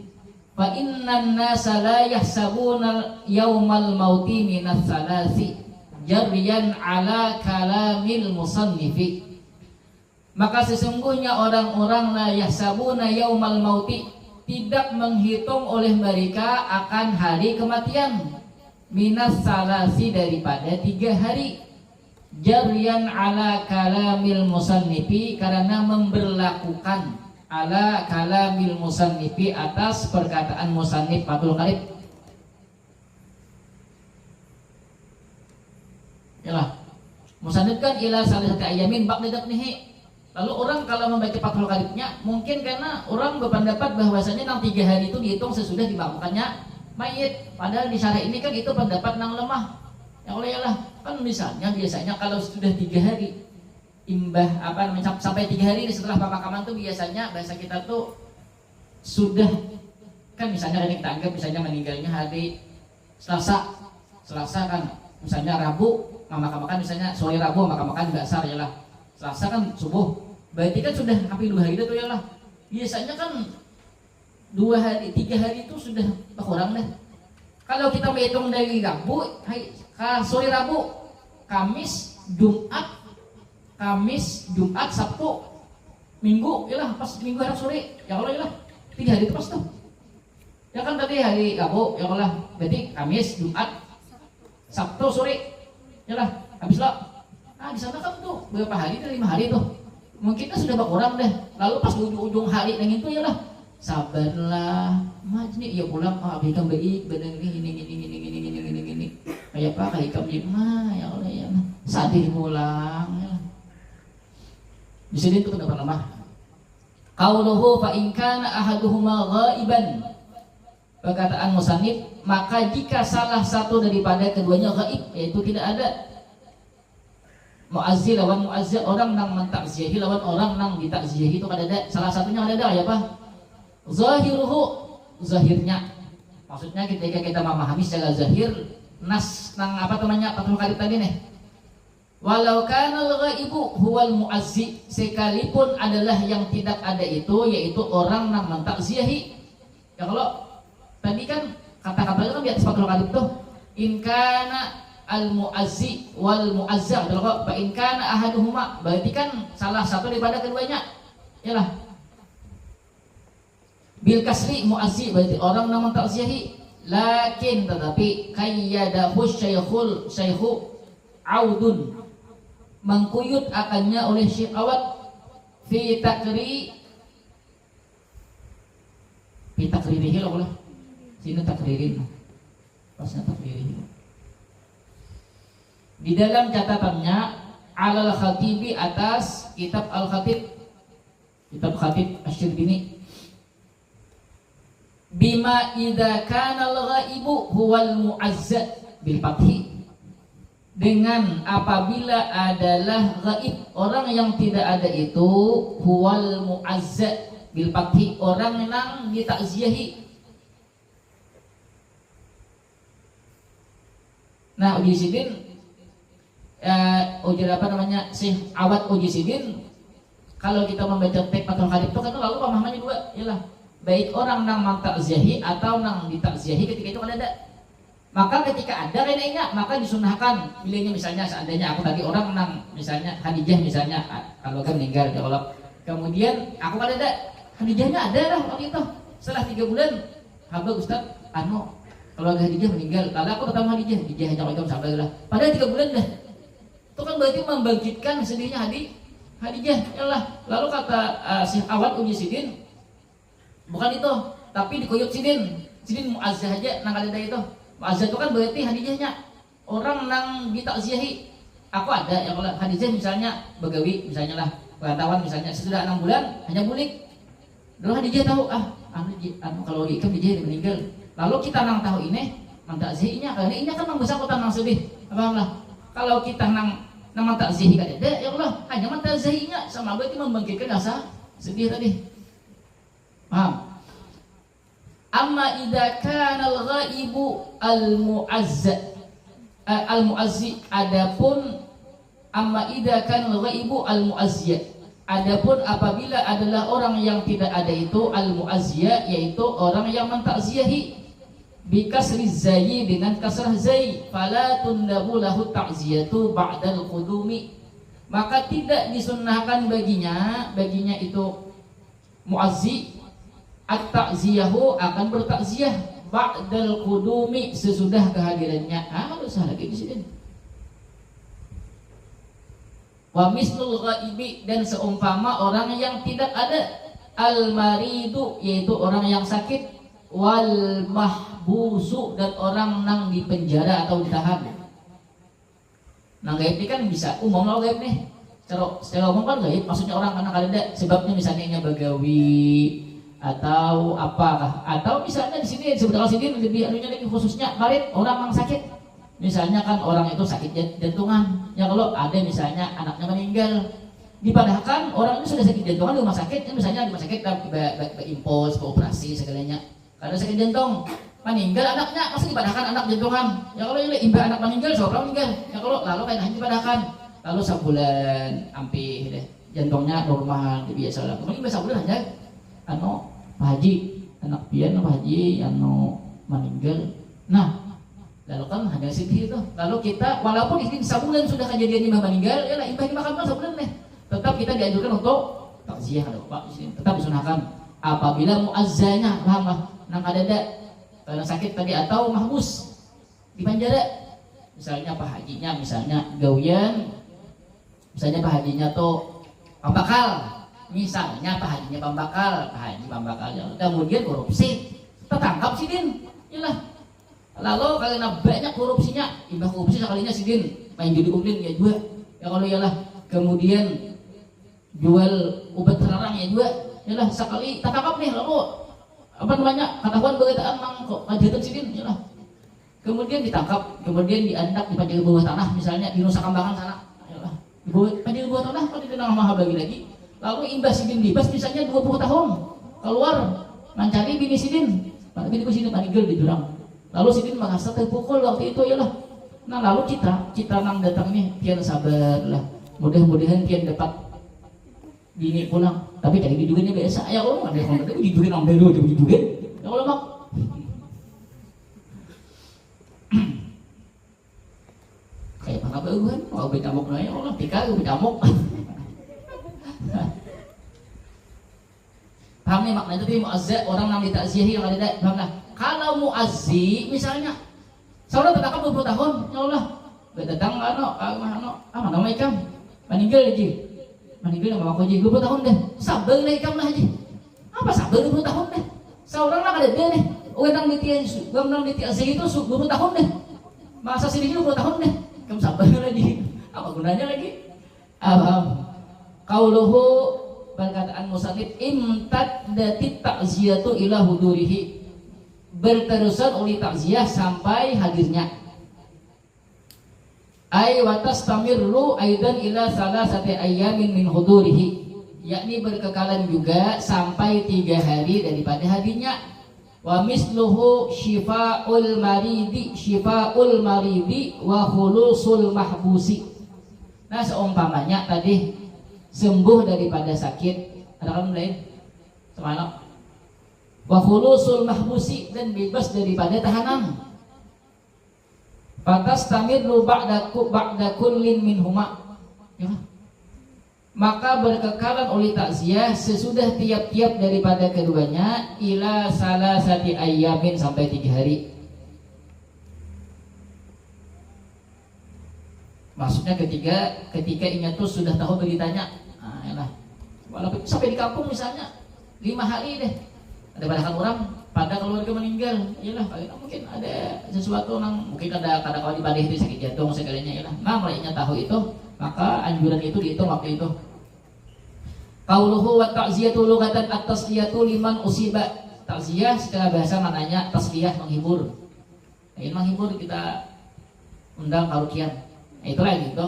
Fa innan nasa la yahsabuna yaumal mauti minas salasi jarriyan ala kalamil musannifi. Maka sesungguhnya orang-orang la yahsabuna yaumal mauti, tidak menghitung oleh mereka akan hari kematian, minas salasi daripada 3 hari, jaryan ala kalamil musannifi, karena memberlakukan ala kalamil musannifi, atas perkataan musannif Fathul Qarib. Yalah, musannif kan ila salasati ayamin ba'da dafnihi. Lalu orang kalau membaca Fathul Qaribnya, mungkin karena orang berpendapat bahwasanya nang 3 hari itu dihitung sesudah dimakamkannya mayit. Padahal di syarah ini kan itu pendapat nang lemah. Ya oleh lah, kan misalnya biasanya kalau sudah 3 hari imbah sampai 3 hari setelah pemakaman tuh biasanya bahasa kita tuh sudah, kan misalnya ada kita anggap misalnya meninggalnya hari Selasa kan, misalnya Rabu makamkan, misalnya sore Rabu makamkan di dasar ya lah. Selasa kan subuh, berarti kan sudah hampir 2 hari itu ya lah. Biasanya kan 2 hari, 3 hari itu sudah kurang deh. Kalau kita menghitung dari Rabu, sore Rabu, Kamis, Jumat, Sabtu, Minggu, ya lah pas Minggu hari sore, ya Allah ya lah 3 hari itu pas tuh. Ya kan tadi hari Rabu, ya Allah, berarti Kamis, Jumat, Sabtu sore, ya lah habis lah. Nah di sana kan tuh berapa hari itu, 5 hari tuh. Mungkin kan sudah berkurang deh. Lalu pas ujung hari yang itu ya lah, sabarlah, majni ya pulang, abaikan baik, benar ini kayak apa kayak kamu ya Allah ya. Sadir mulang ya. Di sini itu pendapat lemah. Qauluhu fa in kana ahaduhuma ghaiban. Perkataan musannif, maka jika salah satu daripada keduanya ghaib, yaitu tidak ada, muazzir lawan muazzir, orang nang mentakziahi lawan orang nang ditakziahi itu kada ada, salah satunya ada ya apa? Zahiruhu, zahirnya. Maksudnya ketika kita memahami secara zahir nas nang apa namanya Fathul Qarib tadi nih. Walau kana al-ghaibu huwal muazzi, sekalipun adalah yang tidak ada itu yaitu orang nang mentakziahi. Ya kalau tadi kan kata-katanya kan di atas Fathul Qarib tuh, in kana al-muazzi wal muazzah. Kalau fa in kana ahaduhuma, berarti kan salah satu daripada keduanya. Yalah. Bil kasri muazzi, berarti orang nang mentakziahi. Lakin tetapi kayyadahu syaikhul audun, mengkuyut akannya oleh Syekh Awad fi takririhi lah. Sini takririn. Pasnya takririhi. Di dalam catatannya alal khatibi, atas kitab al-khatib, kitab khatib Asy-Syirbini, bima idza kana al-ghaibu huwal mu'azzad bil fathi, dengan apabila adalah ghaib, orang yang tidak ada itu, huwal mu'azzad bil fathi, orang yang ditakziahi. Nah, Uji Sidin ujar apa namanya Syekh Awad Uji Sidin, kalau kita membaca teks Fathul Qarib itu kan lalu pemahamannya dua, ialah baik orang nang mentakziahi atau nang ditakziahi ketika itu ada. Maka ketika ada lainnya, maka disunahkan pilihnya, misalnya seandainya aku tadi orang nang misalnya Khadijah misalnya, kalau kan meninggal ya Allah, kemudian aku ada Khadijahnya ada lah waktu itu, setelah 3 bulan haba Ustaz keluarga Khadijah meninggal, lalu aku ketemu Khadijah hanya wajib sabar lah, padahal 3 bulan dah. Itu kan berarti membangkitkan sedihnya Khadijah ya Allah. Lalu kata Syekh Awad Uji Sidin, bukan itu, tapi dikuyup Sidin muazzah aja nang ada itu. Muazzah itu kan berarti Khadijahnya, orang nang ditakziahi. Aku ada ya kalau Khadijah misalnya begawi misalnya lah, wartawan misalnya sesudah 6 bulan hanya bulik. Dulu Khadijah tahu kalau ikam Khadijah meninggal. Lalu kita nang tahu ini mentakzihinya, karena ini kan bersangkutan nang sedih. Paham lah. Kalau kita nang mentakzihi kan ada ya Allah, hanya mentakzihinya sama berarti membangkitkan rasa sedih tadi. Paham? Amma idza kana al-ghaibu al-mu'azzi, adapun amma idza kana al-ghaibu al-mu'azziya, adapun apabila adalah orang yang tidak ada itu al-mu'azziya, yaitu orang yang mentakziahi, bi kasri zai, dengan kasrah zai, fala tundabu lahu ta'ziyatu ba'dal qudumi, maka tidak disunnahkan baginya itu mu'azzi at-ta'ziyahu, akan bertakziah ba'dal qudumi, sesudah kehadirannya. Harus lagi di sini. Wa mislul ghaibi, dan seumpama orang yang tidak ada, al-maridu, yaitu orang yang sakit, wal mahbusu, dan orang nang di penjara atau ditahan. Nah, gaib ini kan bisa umum lah gaib nih. Secara umum kan gaib, maksudnya orang karena kada, sebabnya misalnya begawi atau apakah, atau misalnya di sini sebenarnya sini lebih anunya lagi khususnya karet orang yang sakit, misalnya kan orang itu sakit jantungan ya, kalau ada misalnya anaknya meninggal, dipadahkan orang itu sudah sakit jantungan di rumah sakit, misalnya di rumah sakit impos, operasi segalanya, karena sakit jantung meninggal anaknya, masih dipadahkan anak jantungan ya, kalau ini imbah anak meninggal seorang meninggal ya, kalau lalu kayak hanya dipadahkan, lalu sebulan hampir deh jantungnya normal biasa lah, kemudian sebulan aja Pak Haji, anak pian Pak Haji meninggal. Nah, lalu kan hanya sedih itu. Lalu kita walaupun ini sebulan sudah kejadian imbah meninggal, ya lah imbah dimakan sebulan nih. Tetap kita dianjurkan untuk takziah ada Pak di sini. Tetap disunahkan apabila muazzanya, paham lah, nang ada karena sakit tadi atau mahbus di penjara. Misalnya Pak Hajinya misalnya gawian, misalnya Pak Hajinya tuh pembakal. Misalnya Pak Hajinya pembakal, kemudian korupsi, tertangkap Sidin, iyalah. Lalu karena banyak korupsinya, imbah korupsi sekalinya Sidin, main judi online ya juga. Ya kalau ialah kemudian jual obat terlarang ya juga. Yalah sekali tatangkap nih lalu apa namanya ketahuan berita mang kok kejahatan sidin yalah. Kemudian ditangkap, kemudian diandak dipajang ke bawah tanah misalnya di Nusa Kambangan sana. Yalah. Dipajang ke bawah tanah kalau tidak mahal lagi. Lalu imbas sidin dibas misalnya 20 tahun keluar mencari bini sidin. Pak bini sidin meninggal di jurang. Lalu sidin merasa terpukul waktu itu yalah. Nah lalu kita nang datang nih pian sabar lah. Mudah-mudahan pian dapat bini pulang. Tapi cari dijugennya biasa. Ya Allah ada yang ngomong dijugen nang dulu dijugen. Ya Allah mak. Kayak mana baguhan? Mau bercamuk nanya Allah tika bercamuk. Paham nih maknanya tadi muazzah orang yang ditakziahi yang ada paham lah. Kalau muazzi misalnya seorang tertangkap 20 tahun ya Allah datang mana nama ikam meninggal aja meninggal sama aku aja 20 tahun deh sabar lah ikam lah aja apa sabar 20 tahun deh seorang lah ada deh nih orang di tiazih itu 20 tahun deh masa sini 20 tahun deh kamu sabar lagi apa gunanya lagi qauluhu perkataan musannif imtaddatit ta'ziyatu ila hudurihi berterusan oleh takziah sampai hadirnya ay watastamirru aidan ila salasati ayyamin min hudurihi yakni berkekalan juga sampai 3 hari daripada hadirnya wa misluhu syifa'ul maridi wa khulusul mahbusi. Nah seumpamanya tadi sembuh daripada sakit ada kan lain semana wa khulusul mahbusi dan bebas daripada tahanan fatastamirru ba'da kullin minhuma ya. Maka berkekalan oleh takziah sesudah tiap-tiap daripada keduanya ila salasati ayyamin sampai 3 hari. Maksudnya ketika ingat tuh sudah tahu beritanya yalah. Walaupun sampai di kampung misalnya 5 hari deh ada balakan orang pada keluarga meninggal iyalah mungkin ada sesuatu mungkin ada kalau di badai itu sakit jantung segalanya iyalah mereka tahu itu maka anjuran itu dihitung waktu itu qauluhu wa ta'ziyatu lughatan at-tasliyatu liman usiba ta'ziyah secara bahasa maknanya tasliyah menghibur ini menghibur kita undang karukian itulah gitu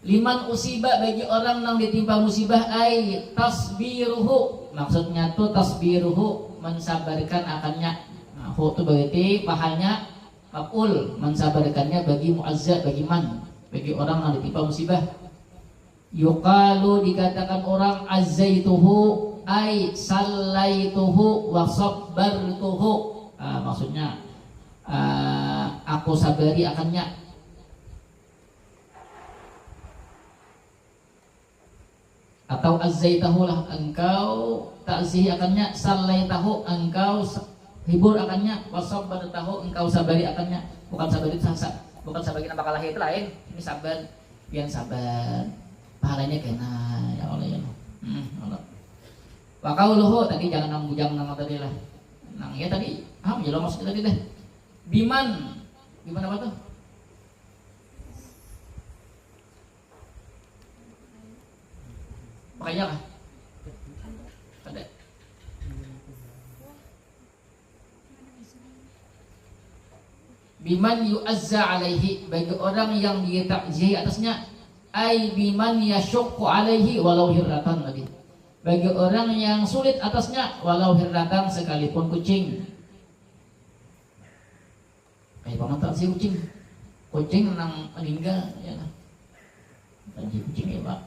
liman usiba bagi orang yang ditimpa musibah ay tasbiruhu maksudnya tuh tasbiruhu mensabarkan akannya nah hu itu berarti pahalnya maf'ul mensabarkannya bagi muazzab bagi orang yang ditimpa musibah yuqalu dikatakan orang azzaituhu ay sallaituhu wa sabbartuhu maksudnya aku sabari akannya atau azzaitahu lah engkau takzihi akannya sallaitahu engkau hibur akannya wasabbartahu engkau sabari akannya bukan sabari bukan sabari nama kalah itu lain ini sabar pian sabar pahalanya kena ya Allah ya Allah wa qauluhu tadi jangan nama tadi lah ya tadi ya lo maksudnya tadi deh biman apa tuh makanya kan ada biman yu'azza alaihi bagi orang yang dia takzihi atasnya ay biman yasyukku alaihi walau hirratan tadi bagi orang yang sulit atasnya walau hirratan sekalipun kucing kayak paman takzihi kucing nang meninggal ya takzihi kucing ya Pak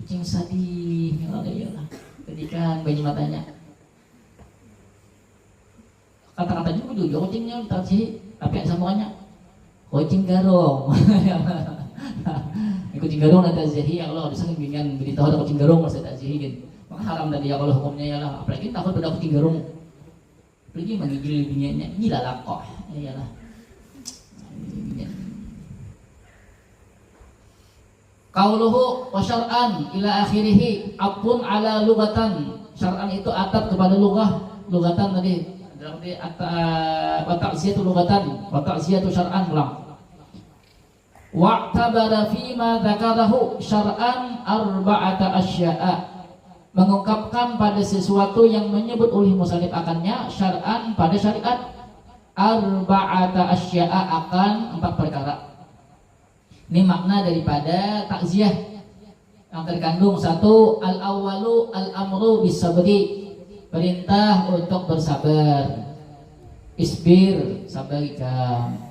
kucing sadih ya Allah ketika banyak matanya kata-katanya itu juga kucingnya takzihi tapi sambungannya kucing garong kucing garong ada takzihi ya Allah disana bingan beritahu ada kucing garong masa takzihi gitu maka haram tadi ya Allah hukumnya ya Allah apalagi takut pada kucing garong apalagi menggigil biniannya gila lakoh ya Allah qauluhu wa syar'an ila akhirih apun ala lughatan syar'an itu atap kepada lughatan tadi dalam arti wa ta'ziyatu lughatan wa ta'ziyatu syar'an ulang. Wa'tabara fima dzakarahu syar'an arba'ata asya'a, mengungkapkan pada sesuatu yang menyebut oleh musannif akannya syar'an pada syariat, arba'ata asya'a akan 4 perkara. Ini makna daripada takziah yang terkandung. 1, al-awwalu al-amru bis-sabri, perintah untuk bersabar. Isbir, sabarkan.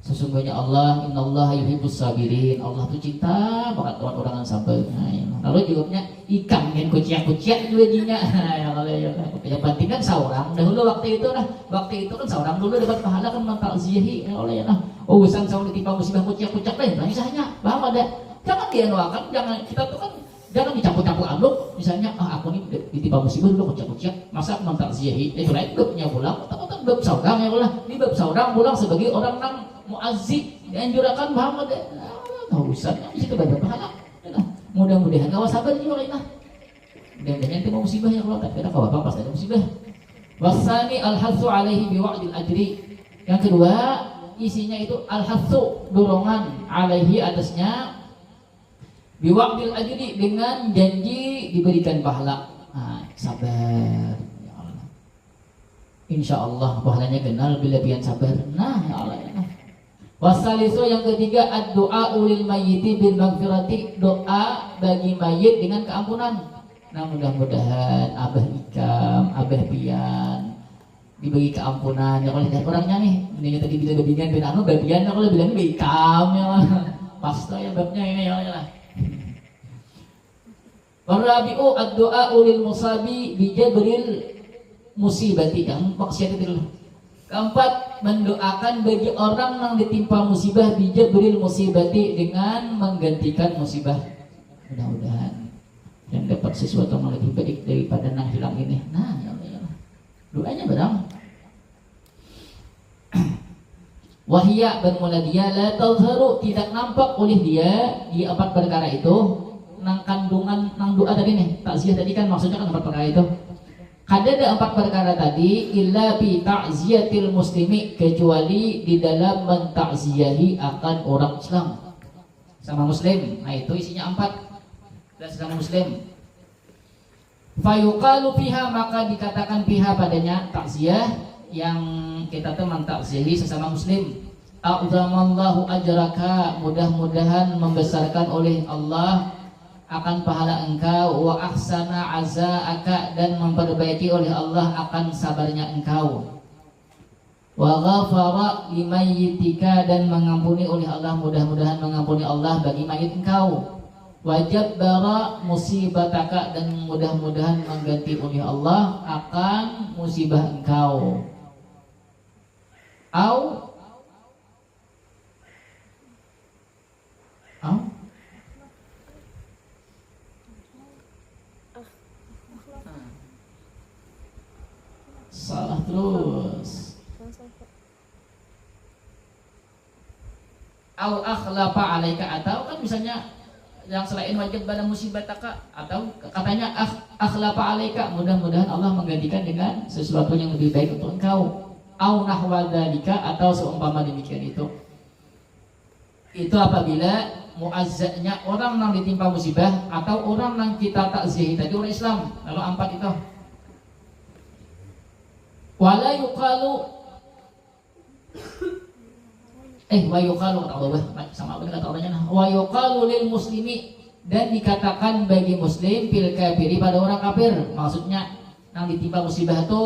Sesungguhnya Allah, innallaha yuhibbus sabirin. Allah tuh cinta banget orang-orang yang sabar. Lalu jawabnya ikan yang kuciak-kuciak juga dinya. Yang penting kan seorang dahulu waktu itu kan seorang dulu dapat pahala kan mentakziahi oleh ya. Oh, urusan seorang ditimpa musibah kuciak-kuciak lain misalnya. Paham ada? Jangan dianuakan, jangan kita tuh kan jangan dicampur-campur aduk. Misalnya aku nih ditimpa musibah dulu kuciak-kuciak, masa mentakziahi itu lain babnya pulang. Atau bab saudang ya Allah. Ini bab saudang pulang sebagai orang nang muazzin dianjurkan paham ada. Tahu usah itu banyak pahala. Mudah-mudahan kau sabar juga lah. Mudah-mudahan itu mau musibah ya Allah, tapi kau apa pas ada musibah. Wasani al-hatsu alaihi biwa'dil ajri. Yang kedua, isinya itu al-hatsu, dorongan, alaihi atasnya, biwa'dil ajri, dengan janji diberikan pahala. Nah, sabar ya Allah. Insyaallah pahalanya kenal bila pian sabar. Nah, ya Allah ya. Wasalisu yang ketiga ad-du'a ulil mayyiti bil maghfirati, doa bagi mayit dengan keampunan. Nah, mudah-mudahan Abah Ikam, Abah Pian dibagi keampunan. Ya kalau lihat orangnya nih, ini tadi bisa babingan bin anu babian, kalau bilang Ikam ya. Pasti ya babnya ini ya lah. Warabi'u ad-du'a ulil musabi bi jabril musibati, yang maksudnya itu. Keempat, mendoakan bagi orang yang ditimpa musibah bijabril musibati, dengan menggantikan musibah. Mudah-mudahan yang dapat sesuatu yang lebih baik daripada yang hilang ini. Nah, ya Allah, doanya barang. Wahia, bermula dia la tazharu, tidak nampak oleh dia di 4 perkara itu. Nang kandungan nang doa tadi nih, takziah tadi kan maksudnya kan 4 perkara itu. Ada 4 perkara tadi, illa bi ta'ziyatil muslimi, kecuali di dalam mentakziahi akan orang Islam sama muslim. Nah, itu isinya 4 dan sama muslim. Fayuqalu fiha, maka dikatakan fiha padanya takziah yang kita tuh mentakziahi sesama muslim. A'zamallahu ajraka, mudah-mudahan membesarkan oleh Allah akan pahala engkau, wa ahsana azaaka, dan memperbaiki oleh Allah akan sabarnya engkau, wa ghafara limayyitika, dan mengampuni oleh Allah, mudah-mudahan mengampuni Allah bagi mayit engkau, wa jabbara musibataka, dan mudah-mudahan mengganti oleh Allah akan musibah engkau. Au salah terus. Au akhlafa alaika, atau kan misalnya yang selain wajib pada musibataka, atau katanya akhlafa alaika, mudah-mudahan Allah menggantikan dengan sesuatu yang lebih baik untuk engkau. Au nahwa dzalika, atau seumpama demikian itu. Itu apabila muazzanya orang yang ditimpa musibah atau orang yang kita takzihi tadi orang Islam. Lalu 4 itu. Wala yuqalu wa yuqalu kata Allah sama apa kata Allahnya, wa yuqalu lil muslimi, dan dikatakan bagi muslim fil kafiri, pada orang kafir. Maksudnya yang ditimpa musibah itu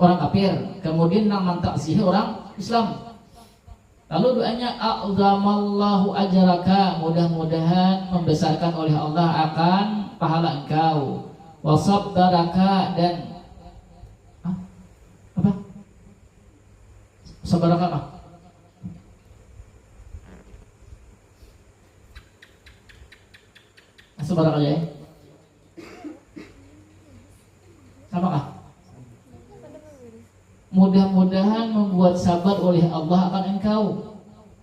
orang kafir, kemudian yang mentakzihi orang Islam. Lalu doanya a'zamallahu ajraka, mudah-mudahan membesarkan oleh Allah akan pahala engkau, wa sabbaraka, dan apa? Sabbaraka apa? Sabbaraka aja ya. Sama kah? Mudah-mudahan membuat sabar oleh Allah akan engkau,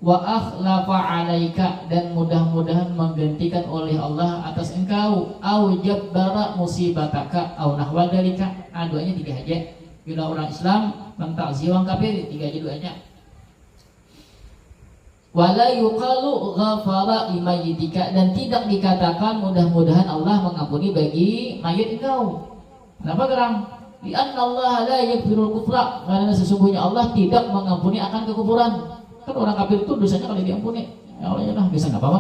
wa akhlafa alaika, dan mudah-mudahan menggantikan oleh Allah atas engkau, au jabbara musibataka, au nahwa dalika. Doanya 3 aja. bila orang Islam mengtakziah orang kafir, tiga aja doanya. Wala yuqalu ghafara limayyitika, dan tidak dikatakan mudah-mudahan Allah mengampuni bagi mayit engkau. Kenapa gerang? Li'anna Allah la yaghfirul kufra, karena sesungguhnya Allah tidak mengampuni akan kekufuran. Kan orang kafir itu dosanya kalau diampuni, ya Allah ya lah, bisa enggak apa-apa.